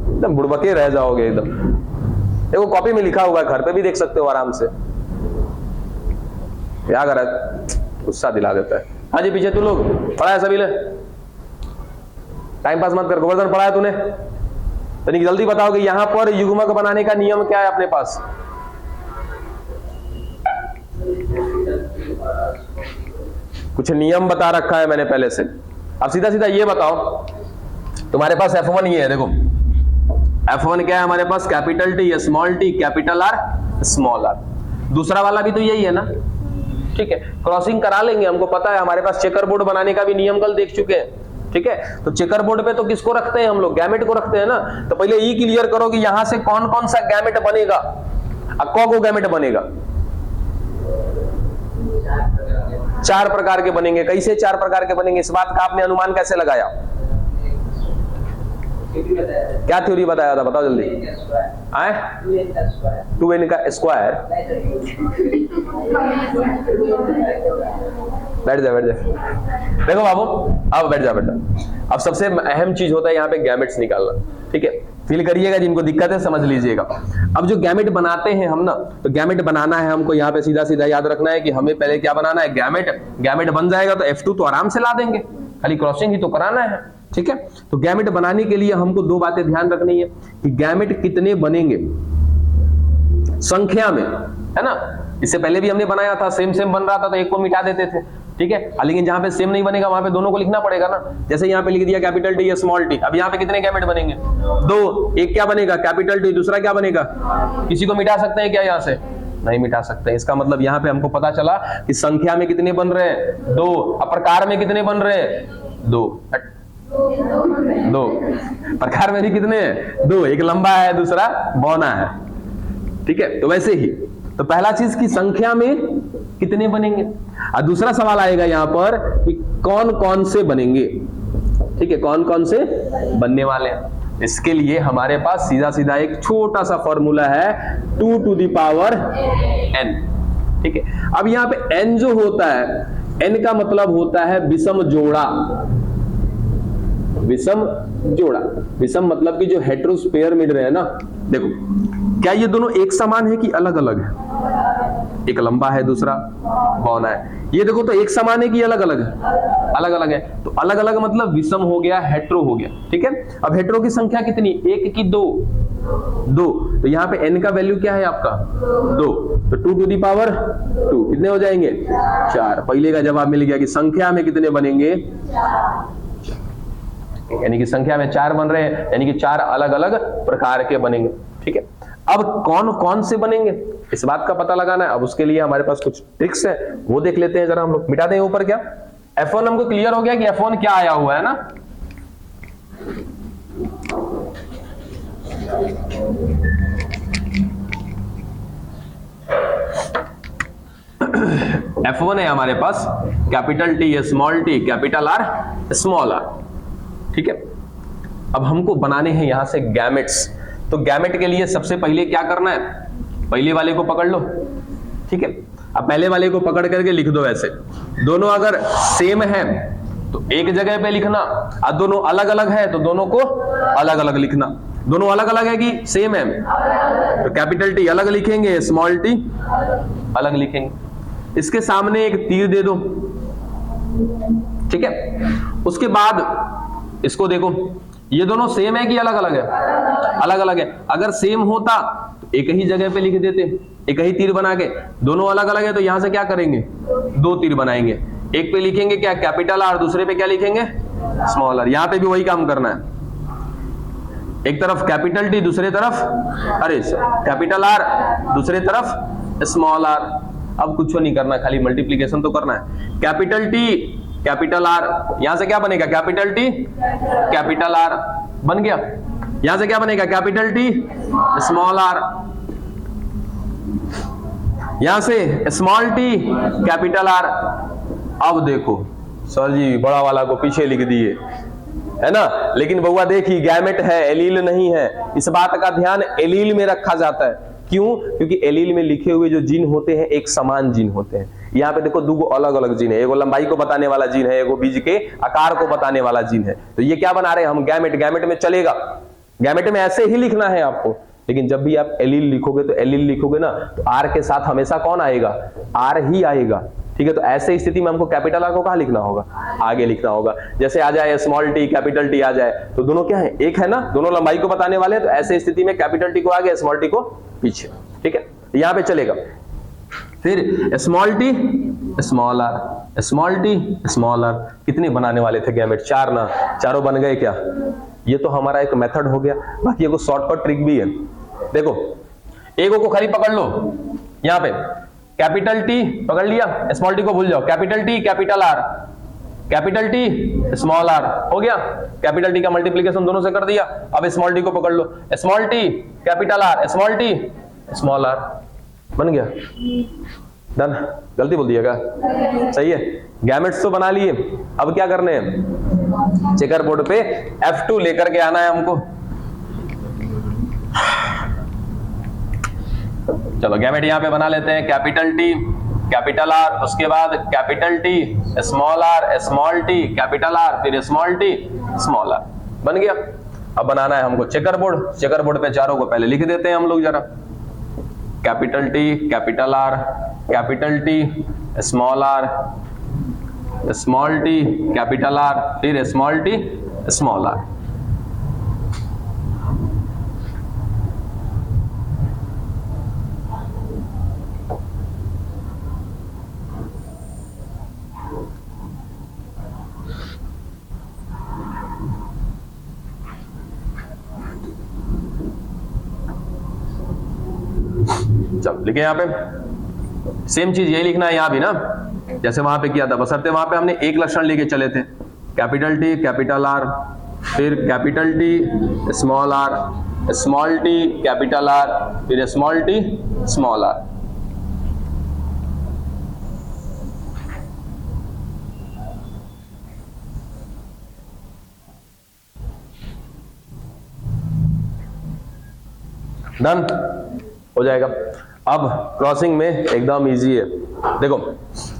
S1: एकदम बुड़बके रह जाओगे एकदम। देखो कॉपी में लिखा हुआ है, घर पे भी देख सकते हो आराम से। क्या कर रहा है, गुस्सा दिला देता है। हाँ जी पीछे तू लोग पढ़ा है सभी ने, टाइम पास मत कर। गोवर्धन पढ़ा है तूने, तो जल्दी बताओ कि यहां पर युग्मक बनाने का नियम क्या है अपने पास। कुछ नियम बता रखा है मैंने पहले से। अब सीधा सीधा ये बताओ, तुम्हारे पास F1 ये है, देखो F1 क्या है हमारे पास, capital T small T capital R small R. दूसरा वाला भी तो यही है ना, ठीक है। क्रॉसिंग करा लेंगे, हमको पता है। हमारे पास चेकर बोर्ड बनाने का भी नियम कल देख चुके हैं, ठीक है। तो चेकर बोर्ड पे तो किसको रखते हैं हम लोग, गैमेट को रखते हैं ना। तो पहले ये क्लियर करो कि यहां से कौन कौन सा गैमेट बनेगा, को गैमेट बनेगा, 4 प्रकार के बनेंगे। कैसे 4 प्रकार के बनेंगे, इस बात का आपने अनुमान कैसे लगाया? क्या थ्योरी बताया था, बताओ जल्दी। 2n का स्क्वायर। बैठ जा देखो बाबू, अब बैठ जा बेटा। अब सबसे अहम चीज होता है यहाँ पे गैमेट्स निकालना, ठीक है। फील करिएगा, जिनको दिक्कत है समझ लीजिएगा। अब जो गैमेट बनाते हैं हम ना, तो गैमेट बनाना है हमको यहाँ पे सीधा सीधा याद रखना है कि हमें पहले क्या बनाना है, गैमेट बन जाएगा तो F2 तो आराम से ला देंगे, खाली क्रॉसिंग ही तो कराना है, ठीक है। तो गैमेट बनाने के लिए हमको 2 बातें ध्यान रखनी है कि गैमेट कितने बनेंगे संख्या में, है ना। इससे पहले भी हमने बनाया था, सेम बन रहा था तो एक को मिटा देते थे, ठीक है। लेकिन जहां पे सेम नहीं बनेगा वहां पे दोनों को लिखना पड़ेगा ना। जैसे यहाँ पे लिख दिया कैपिटल टी स्मॉल टी, अब यहाँ पे कितने गैमेट बनेंगे? 2। एक क्या बनेगा कैपिटल टी, दूसरा क्या बनेगा? किसी को मिटा सकते हैं क्या? यहाँ से नहीं मिटा सकते। इसका मतलब यहाँ पे हमको पता चला कि संख्या में कितने बन रहे हैं? 2। अब प्रकार में कितने बन रहे हैं? 2। प्रकार में भी कितने हैं? 2। एक लंबा है, दूसरा बौना है, ठीक है। तो वैसे ही तो पहला चीज की संख्या में कितने बनेंगे, और दूसरा सवाल आएगा यहां पर कि कौन कौन से बनेंगे, ठीक है, कौन कौन से बनने वाले हैं। इसके लिए हमारे पास सीधा सीधा एक छोटा सा फॉर्मूला है 2 टू द पावर n, ठीक है। अब यहां पे n जो होता है, n का मतलब होता है विषम जोड़ा। विषम मतलब कि जो हेटेरोस्फेयर मिल रहे हैं ना, देखो क्या ये दोनों एक समान है कि अलग अलग है? एक लंबा है, दूसरा बौना है। ये देखो तो एक समान है कि अलग अलग है? अलग अलग है। तो अलग अलग मतलब विषम हो गया, हेटेरो हो गया, ठीक है। अब हेटेरो की संख्या कितनी, 1 की 2? तो यहाँ पे n का वैल्यू क्या है आपका? 2। तो 2 टू दी पावर 2 कितने हो जाएंगे? 4। पहले का जवाब मिल गया कि संख्या में कितने बनेंगे, यानी कि संख्या में 4 बन रहे हैं, यानी कि 4 अलग अलग प्रकार के बनेंगे, ठीक है। अब कौन कौन से बनेंगे इस बात का पता लगाना है। अब उसके लिए हमारे पास कुछ ट्रिक्स है, वो देख लेते हैं जरा हम लोग। मिटा दें ऊपर क्या, F1 हमको क्लियर हो गया कि F1 क्या आया हुआ है ना। F1 है हमारे पास capital T small t capital R small r, ठीक है। अब हमको बनाने हैं यहां से गैमेट्स। तो गैमेट के लिए सबसे पहले क्या करना है, पहले वाले को पकड़ लो, ठीक है। अब पहले वाले को पकड़ करके लिख दो ऐसे। दोनों अगर सेम है तो एक जगह पे लिखना, और दोनों अलग अलग है तो दोनों को अलग अलग लिखना। दोनों अलग अलग है कि सेम है, तो कैपिटल T अलग लिखेंगे, स्मॉल t अलग लिखेंगे। इसके सामने एक तीर दे दो, ठीक है। उसके बाद इसको देखो, ये दोनों सेम है कि अलग अलग है? अलग अलग है। अगर सेम होता तो एक ही जगह पे लिख देते, एक ही तीर बना के। दोनों अलग अलग है तो यहां से क्या करेंगे, 2 तीर बनाएंगे। एक पे लिखेंगे क्या, कैपिटल R, दूसरे पे क्या लिखेंगे, स्मॉल r। यहां पे भी वही काम करना है, एक तरफ कैपिटल T, दूसरे तरफ कैपिटल R, दूसरे तरफ स्मॉल r। अब कुछ नहीं करना, खाली मल्टीप्लीकेशन तो करना है। कैपिटल T कैपिटल R, यहां से क्या बनेगा, कैपिटल T कैपिटल R बन गया। यहां से क्या बनेगा, कैपिटल T स्मॉल r, यहां से स्मॉल t कैपिटल R। अब देखो सर जी बड़ा वाला को पीछे लिख दिए, है ना। लेकिन बउआ देखी गैमेट है, एलील नहीं है। इस बात का ध्यान एलील में रखा जाता है। क्यों? क्योंकि एलील में लिखे हुए जो जीन होते हैं एक समान जीन होते हैं। यहाँ पे देखो 2 अलग अलग जीन है, एगो लंबाई को बताने वाला जीन है, एगो बीज के आकार को बताने वाला जीन है। तो ये क्या बना रहे हैं हम, गैमेट। गैमेट में चलेगा, गैमेट में ऐसे ही लिखना है आपको। लेकिन जब भी आप एलील लिखोगे तो एलील लिखोगे ना तो R के साथ हमेशा कौन आएगा, R ही आएगा, ठीक है। तो ऐसे स्थिति में हमको कैपिटल R को कहाँ लिखना होगा, आगे लिखना होगा। जैसे आ जाए स्मॉल t कैपिटल T आ जाए तो दोनों क्या है, एक है ना, दोनों लंबाई को बताने वाले हैं। तो ऐसे स्थिति में कैपिटल T को आगे, स्मॉल t को पीछे, ठीक है। यहाँ पे चलेगा। फिर small t small r, small t small r। कितने बनाने वाले थे गैमेट, 4 ना, चारों बन गए क्या। ये तो हमारा एक मेथड हो गया। बाकी एगो शॉर्टकट ट्रिक भी है, देखो एगो को खाली पकड़ लो, यहाँ पे कैपिटल T पकड़ लिया, स्मॉल t को भूल जाओ, capital T capital R, capital T small r हो गया। कैपिटल T का मल्टीप्लीकेशन दोनों से कर दिया। अब स्मॉल t को पकड़ लो, small t capital R, small t small r बन गया। डन, गलती बोल दिएगा, सही है। गैमेट्स तो बना लिए, अब क्या करने हैं, चेकर बोर्ड पे F2 लेकर के आना है हमको। चलो गैमेट यहां पे बना लेते हैं, कैपिटल टी कैपिटल आर, उसके बाद capital T small R small T capital R, फिर स्मॉल टी स्मॉल आर, बन गया। अब बनाना है हमको चेकर बोर्ड। चेकर बोर्ड पे चारों को पहले लिख देते हैं हम लोग जरा, capital T capital R capital T small R small T capital R, फिर स्मॉल टी स्मॉल आर। चलो लिखे यहाँ पे, सेम चीज यही लिखना है यहाँ भी ना, जैसे वहां पे किया था, बशर्ते वहां पे हमने एक लक्षण लेके चले थे, कैपिटल टी कैपिटल आर, फिर capital T small R small T capital R, फिर small T small R. Done हो जाएगा। अब क्रॉसिंग में एकदम इजी है, देखो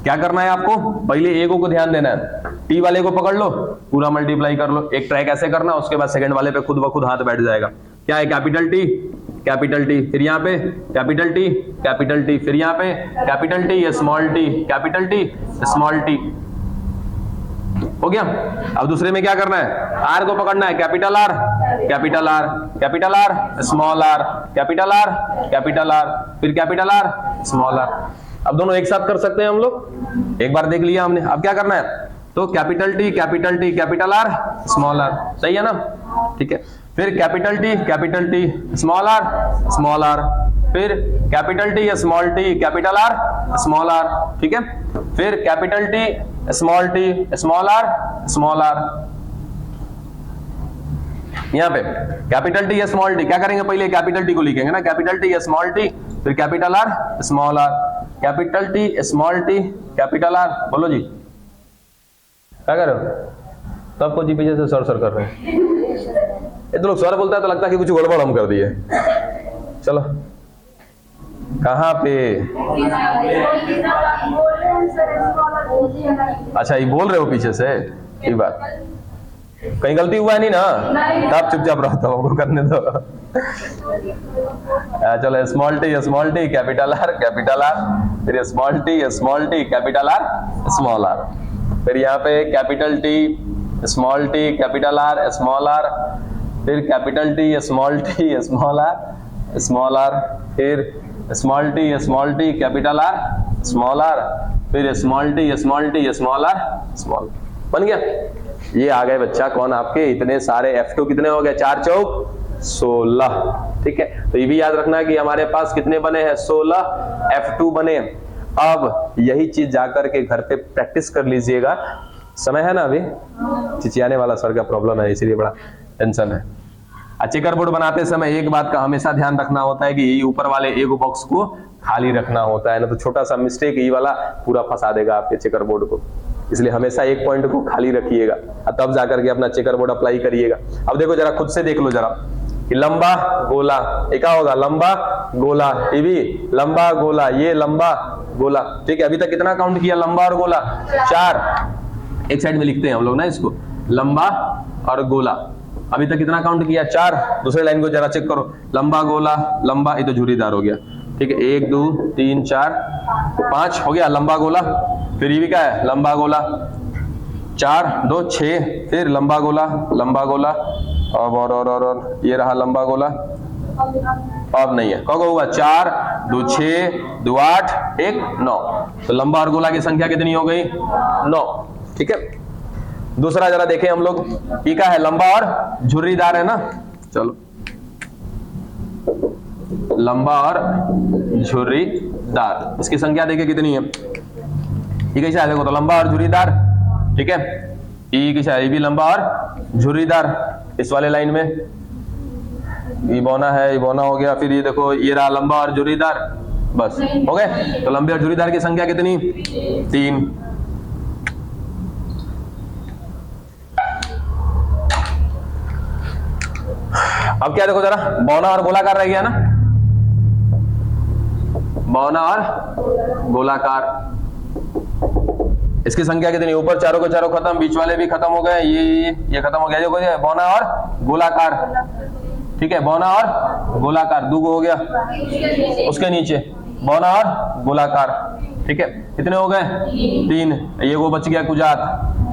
S1: क्या करना है आपको, पहले ए को ध्यान देना है, टी वाले को पकड़ लो, पूरा मल्टीप्लाई कर लो, एक ट्रैक ऐसे करना, उसके बाद सेकंड वाले पे खुद ब खुद हाथ बैठ जाएगा। क्या है, कैपिटल टी, फिर यहाँ पे कैपिटल टी, फिर यहाँ पे capital T small T small T, हो गया। अब दूसरे में क्या करना है, आर को पकड़ना है, capital R small R capital R, फिर कैपिटल आर स्मॉल आर। अब दोनों एक साथ कर सकते हैं हम लोग, एक बार देख लिया हमने। अब क्या करना है, तो capital T capital R small R, सही है ना, ठीक है। फिर कैपिटल टी स्मॉल आर, फिर capital T capital R small R, ठीक है। फिर कैपिटल टी स्मॉल आर, यहाँ पे कैपिटल टी स्मॉल टी, क्या करेंगे, पहले कैपिटल टी को लिखेंगे ना, कैपिटल टी स्मॉल टी, फिर capital R small R, capital T small T capital R. बोलो जी, क्या कर रहे हो, सबको जी पीछे से सर कर रहे हैं। ये तो लोग सर बोलता है तो लगता है कि कुछ गड़बड़ हम कर दिए। चलो कहाँ पे, अच्छा ये बोल रहे हो पीछे से, ये बात कहीं गलती हुआ है नहीं ना, तब चुपचाप रहता हूँ, हमको करने दो। चलो स्मॉल टी कैपिटल आर, फिर small T capital R small R, फिर यहाँ पे capital T capital R small R, फिर कैपिटल टी स्मॉल आर, फिर small T capital R small R, फिर small T small R small. बन गया, ये आ गए बच्चा कौन, आपके इतने सारे F2 कितने हो गए, 4 चौक 16, ठीक है। तो ये भी याद रखना कि हमारे पास कितने बने हैं, 16 F2 बने। अब यही चीज जाकर के घर पे प्रैक्टिस कर लीजिएगा, समय है ना अभी, चिचियाने वाला सर का प्रॉब्लम है इसीलिए बड़ा टेंशन है। चेकर बोर्ड बनाते समय एक बात का हमेशा ध्यान रखना होता है कि ये ऊपर वाले एक बॉक्स को खाली रखना होता है, ना तो छोटा सा मिस्टेक ये वाला पूरा फंसा देगा आपके चेकर बोर्ड को, इसलिए हमेशा एक पॉइंट को खाली रखिएगा, तब जाकर के अपना चेकर बोर्ड अप्लाई करिएगा। अब देखो जरा खुद से देख लो जरा कि लंबा गोला, एक क्या होगा, लंबा गोला, टीवी लंबा गोला, ये लंबा गोला, ठीक है। अभी तक कितना काउंट किया, लंबा और गोला 4, एक साइड में लिखते हैं हम लोग ना इसको, लंबा और गोला। अभी तक कितना काउंट किया, 4। दूसरे लाइन को जरा चेक करो, लंबा गोला, लंबा, ये तो झुर्रीदार हो गया, ठीक है। 1 2 3 4 5 हो गया लंबा गोला। फिर ये भी क्या है, लंबा गोला, 4 2 6, फिर लंबा गोला, और ये रहा लंबा गोला, अब नहीं है, कब होगा, 4 2 6 2 8 1 9, तो लंबा और गोला की संख्या कितनी हो गई, 9, ठीक है। दूसरा जरा देखें हम लोग, ये क्या है, लंबा और झुर्रीदार है ना, चलो लंबा और झुर्रीदार, इसकी संख्या देखिए कितनी है, ये कैसा है, देखो तो लंबा और झुर्रीदार, ठीक है। ये कैसा है, ये भी लंबा और झुर्रीदार, इस वाले लाइन में ये बौना है, ये बौना हो गया। फिर ये देखो, ये रहा लंबा और झुर्रीदार, बस हो गए। तो लंबे और झुर्रीदार की संख्या कितनी? 3। अब क्या देखो जरा, बौना और गोलाकार रह गया ना, बौना और गोलाकार, इसकी संख्या कितनी? ऊपर चारों के चारों खत्म, बीच वाले भी खत्म हो गए, ये खत्म हो गया, जो बौना और गोलाकार, ठीक है, बौना और गोलाकार, दो हो गया, उसके नीचे बौना और गोलाकार, ठीक है, कितने हो गए? 3। ये वो बच गया कुजात,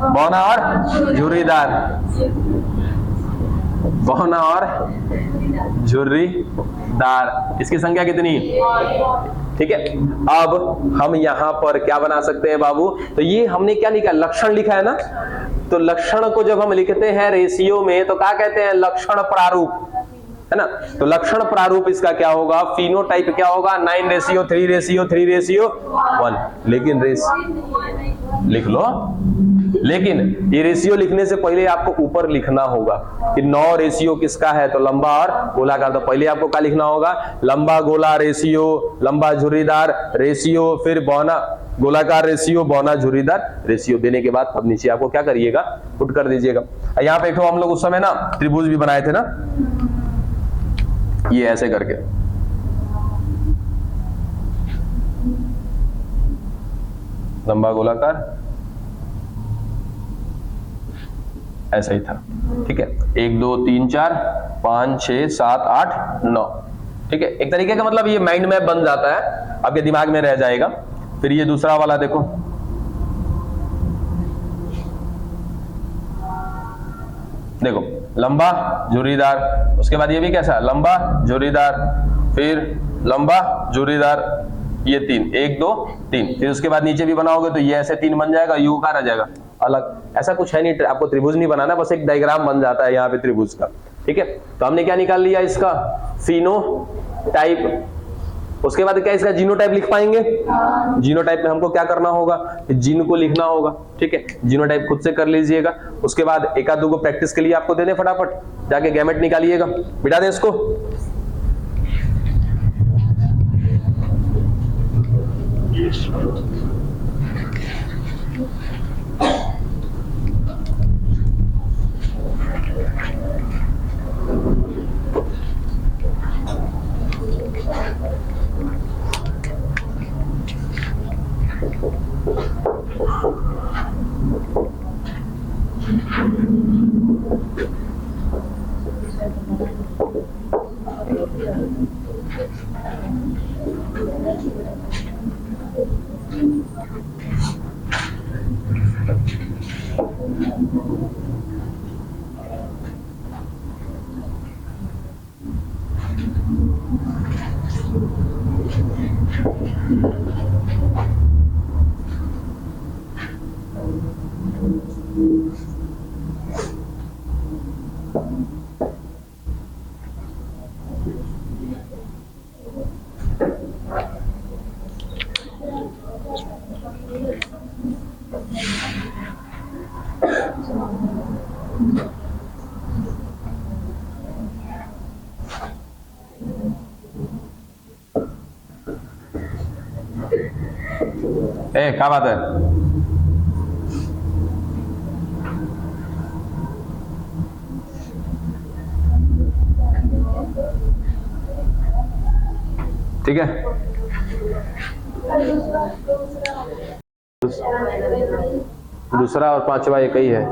S1: बौना और झुर्रीदार, बौना और झुर्रीदार, इसकी संख्या कितनी? ठीक है। अब हम यहां पर क्या बना सकते हैं बाबू? तो ये हमने क्या लिखा? लक्षण लिखा है ना। तो लक्षण को जब हम लिखते हैं रेशियो में तो क्या कहते हैं? लक्षण प्रारूप, है ना। तो लक्षण प्रारूप इसका क्या होगा? फिनोटाइप क्या होगा? 9:3:3:3:1। लेकिन लिख लो, लेकिन ये रेशियो लिखने से पहले आपको ऊपर लिखना होगा कि 9 रेशियो किसका है? तो लंबा और गोलाकार। तो पहले आपको क्या लिखना होगा? लंबा गोला रेशियो, लंबा झुर्रीदार रेशियो, फिर बौना गोलाकार रेशियो, बौना झुर्रीदार रेशियो देने के बाद अब नीचे आपको क्या करिएगा? पुट कर दीजिएगा। यहाँ पे हम लोग उस समय ना त्रिभुज भी बनाए थे ना, ये ऐसे करके, लंबा गोलाकार ऐसा ही था, ठीक है। 1 2 3 4 5 6 7 8 9, ठीक है। एक तरीके का मतलब ये माइंड मैप बन जाता है, आपके दिमाग में रह जाएगा। फिर ये दूसरा वाला देखो, देखो लंबा झुर्रीदार, उसके बाद ये भी कैसा? लंबा झुर्रीदार, फिर लंबा झुर्रीदार, ये 3, 1 2 3, फिर उसके बाद नीचे भी बनाओगे तो ये ऐसे 3 बन जाएगा, यू का रह जाएगा अलग। ऐसा कुछ है नहीं, आपको त्रिभुज नहीं बनाना, बस एक डायग्राम बन जाता है यहाँ पे त्रिभुज का, ठीक है। तो हमने क्या निकाल लिया? इसका फिनोटाइप। उसके बाद क्या इसका जीनोटाइप लिख पाएंगे? जीनोटाइप में हमको क्या करना होगा? जीन को लिखना होगा, ठीक है। जीनोटाइप खुद से कर लीजिएगा। उसके बाद एक आध दो प्रैक्टिस के लिए आपको दे दें, फटाफट जाके गैमेट निकालिएगा, बिठा दें इसको। क्या बात है? ठीक है, दूसरा और पांचवा एक ही है।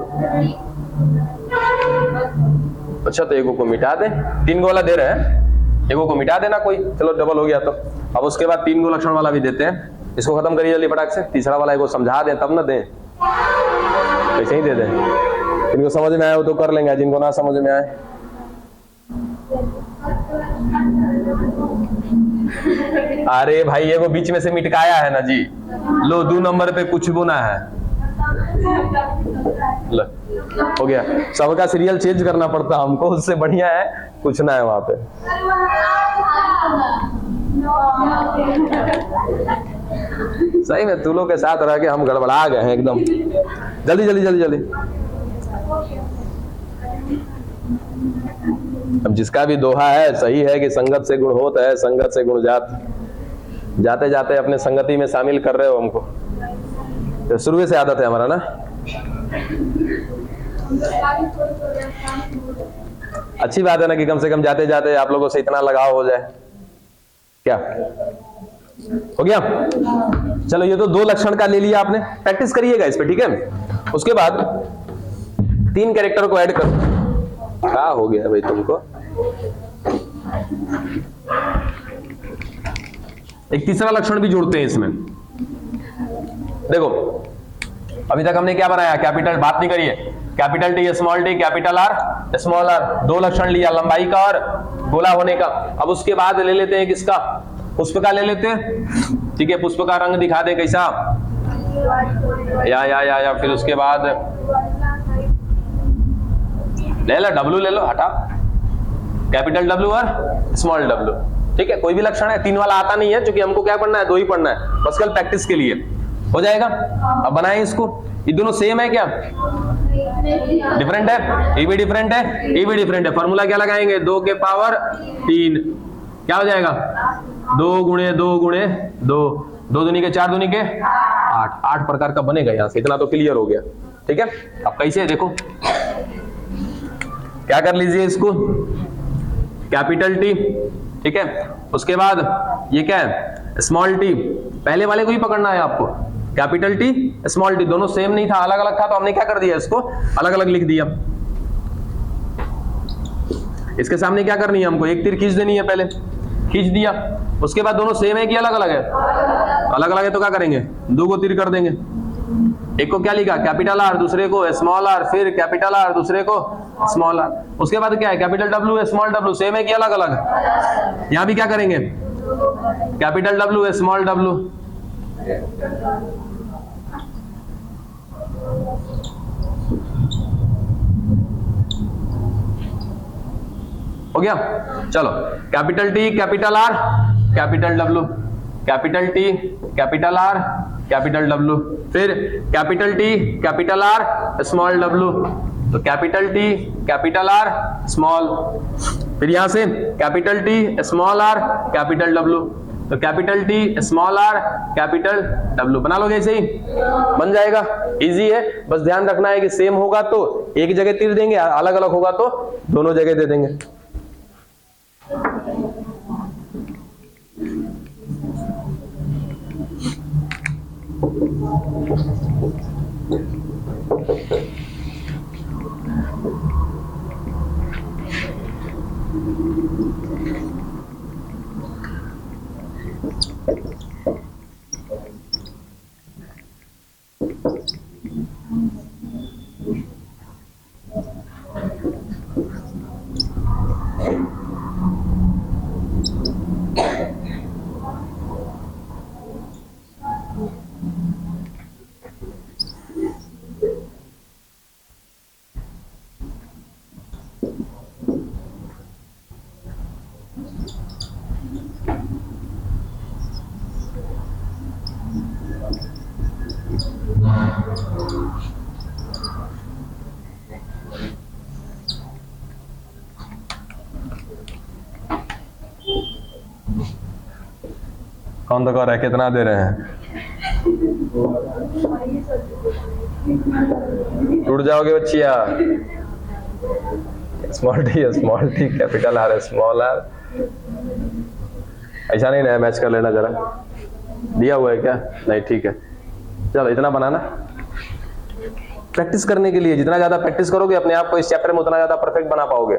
S1: अच्छा, तो एगो को मिटा दे, 3 गो वाला दे रहे हैं, एगो को मिटा देना कोई, चलो डबल हो गया। तो अब उसके बाद 3 गो लक्षण वाला भी देते हैं, इसको खत्म करिए जल्दी फटाक से। तीसरा वाला एगो समझा दें तब ना दें, ऐसे ही दे दें। जिनको समझ में आए वो तो कर लेंगे, जिनको ना समझ में आए अरे भाई ये वो बीच में से मिटकाया है ना जी, लो 2 नंबर पे कुछ गुना है, लो हो गया। सबका सीरियल चेंज करना पड़ता हमको, उससे बढ़िया है कुछ ना है वहां पे। सही में तू लोग के साथ रह के हम गड़बड़ा गए हैं एकदम। जल्दी जल्दी जल्दी जल्दी। अब जिसका भी दोहा है सही है कि संगत से गुण होता है, संगत से गुण जात। जाते जाते अपने संगति में शामिल कर रहे हो हमको। तो शुरू से आदत है हमारा ना। अच्छी बात है ना कि कम से कम जाते जाते आप लोगों से इतना लगाव हो जाए। क्या हो गया? चलो ये तो 2 लक्षण का ले लिया आपने, प्रैक्टिस करिएगा इस पे, ठीक है। उसके बाद 3 कैरेक्टर को ऐड करो। क्या हो गया भाई तुमको? एक तीसरा लक्षण भी जोड़ते हैं इसमें। देखो अभी तक हमने क्या बनाया? कैपिटल, बात नहीं करिए, capital T small T, capital R small R, 2 लक्षण लिया, लंबाई का और गोला होने का। अब उसके बाद ले लेते हैं किसका? पुष्प का ले लेते हैं, ठीक है। पुष्प का रंग दिखा दे कैसा, या फिर उसके बाद ले लो डब्लू, ले लो, हटा, कैपिटल डब्लू और स्मॉल डब्लू, ठीक है। कोई भी लक्षण है, 3 वाला आता नहीं है क्योंकि हमको क्या पढ़ना है? 2 ही पढ़ना है, बस कल प्रैक्टिस के लिए हो जाएगा। अब बनाएं इसको। ये दोनों सेम है क्या? डिफरेंट है? ये भी डिफरेंट है, ये भी डिफरेंट है। फॉर्मूला क्या लगाएंगे? 2 के पावर 3, क्या हो जाएगा? 2 गुणे 2 गुणे 2, 2 दूनी के 4 दूनी के 8, 8 प्रकार का बनेगा यहां से। इतना तो क्लियर हो गया, ठीक है। अब कैसे देखो, क्या कर लीजिए इसको, कैपिटल टी, ठीक है। उसके बाद ये क्या है? Small T. पहले वाले को ही पकड़ना है आपको, कैपिटल टी स्मॉल टी, दोनों सेम नहीं था, अलग अलग था, तो हमने क्या कर दिया? इसको अलग अलग लिख दिया। इसके सामने क्या करनी है हमको? एक तीर खींच देनी है, पहले खींच दिया। उसके बाद दोनों सेम है कि अलग अलग है? अलग अलग है तो क्या करेंगे? 2 को तीर कर देंगे। एक को क्या लिखा? कैपिटल आर, दूसरे को स्मॉल आर, फिर कैपिटल आर, दूसरे को स्मॉल आर। उसके बाद क्या है? Capital W small W, same है कि अलग अलग? यहां भी क्या करेंगे? कैपिटल डब्ल्यू स्मॉल डब्ल्यू, हो गया। चलो capital T capital R capital W, capital T capital R capital W, फिर capital T capital R small W, तो capital T capital R small, फिर यहां से capital T small R capital W, तो capital T small R capital W. बना लोगे ऐसे ही, बन जाएगा, इजी है। बस ध्यान रखना है कि सेम होगा तो एक जगह तीर देंगे, अलग अलग होगा तो दोनों जगह दे देंगे। कौन तो कह रहा है कितना दे रहे हैं? टूट जाओगे बच्चिया। Small T capital R small R, ऐसा नहीं ना, मैच कर लेना जरा। दिया हुआ है क्या? नहीं, ठीक है। चलो इतना बनाना प्रैक्टिस करने के लिए। जितना ज्यादा प्रैक्टिस करोगे अपने आप को इस चैप्टर में उतना ज्यादा परफेक्ट बना पाओगे।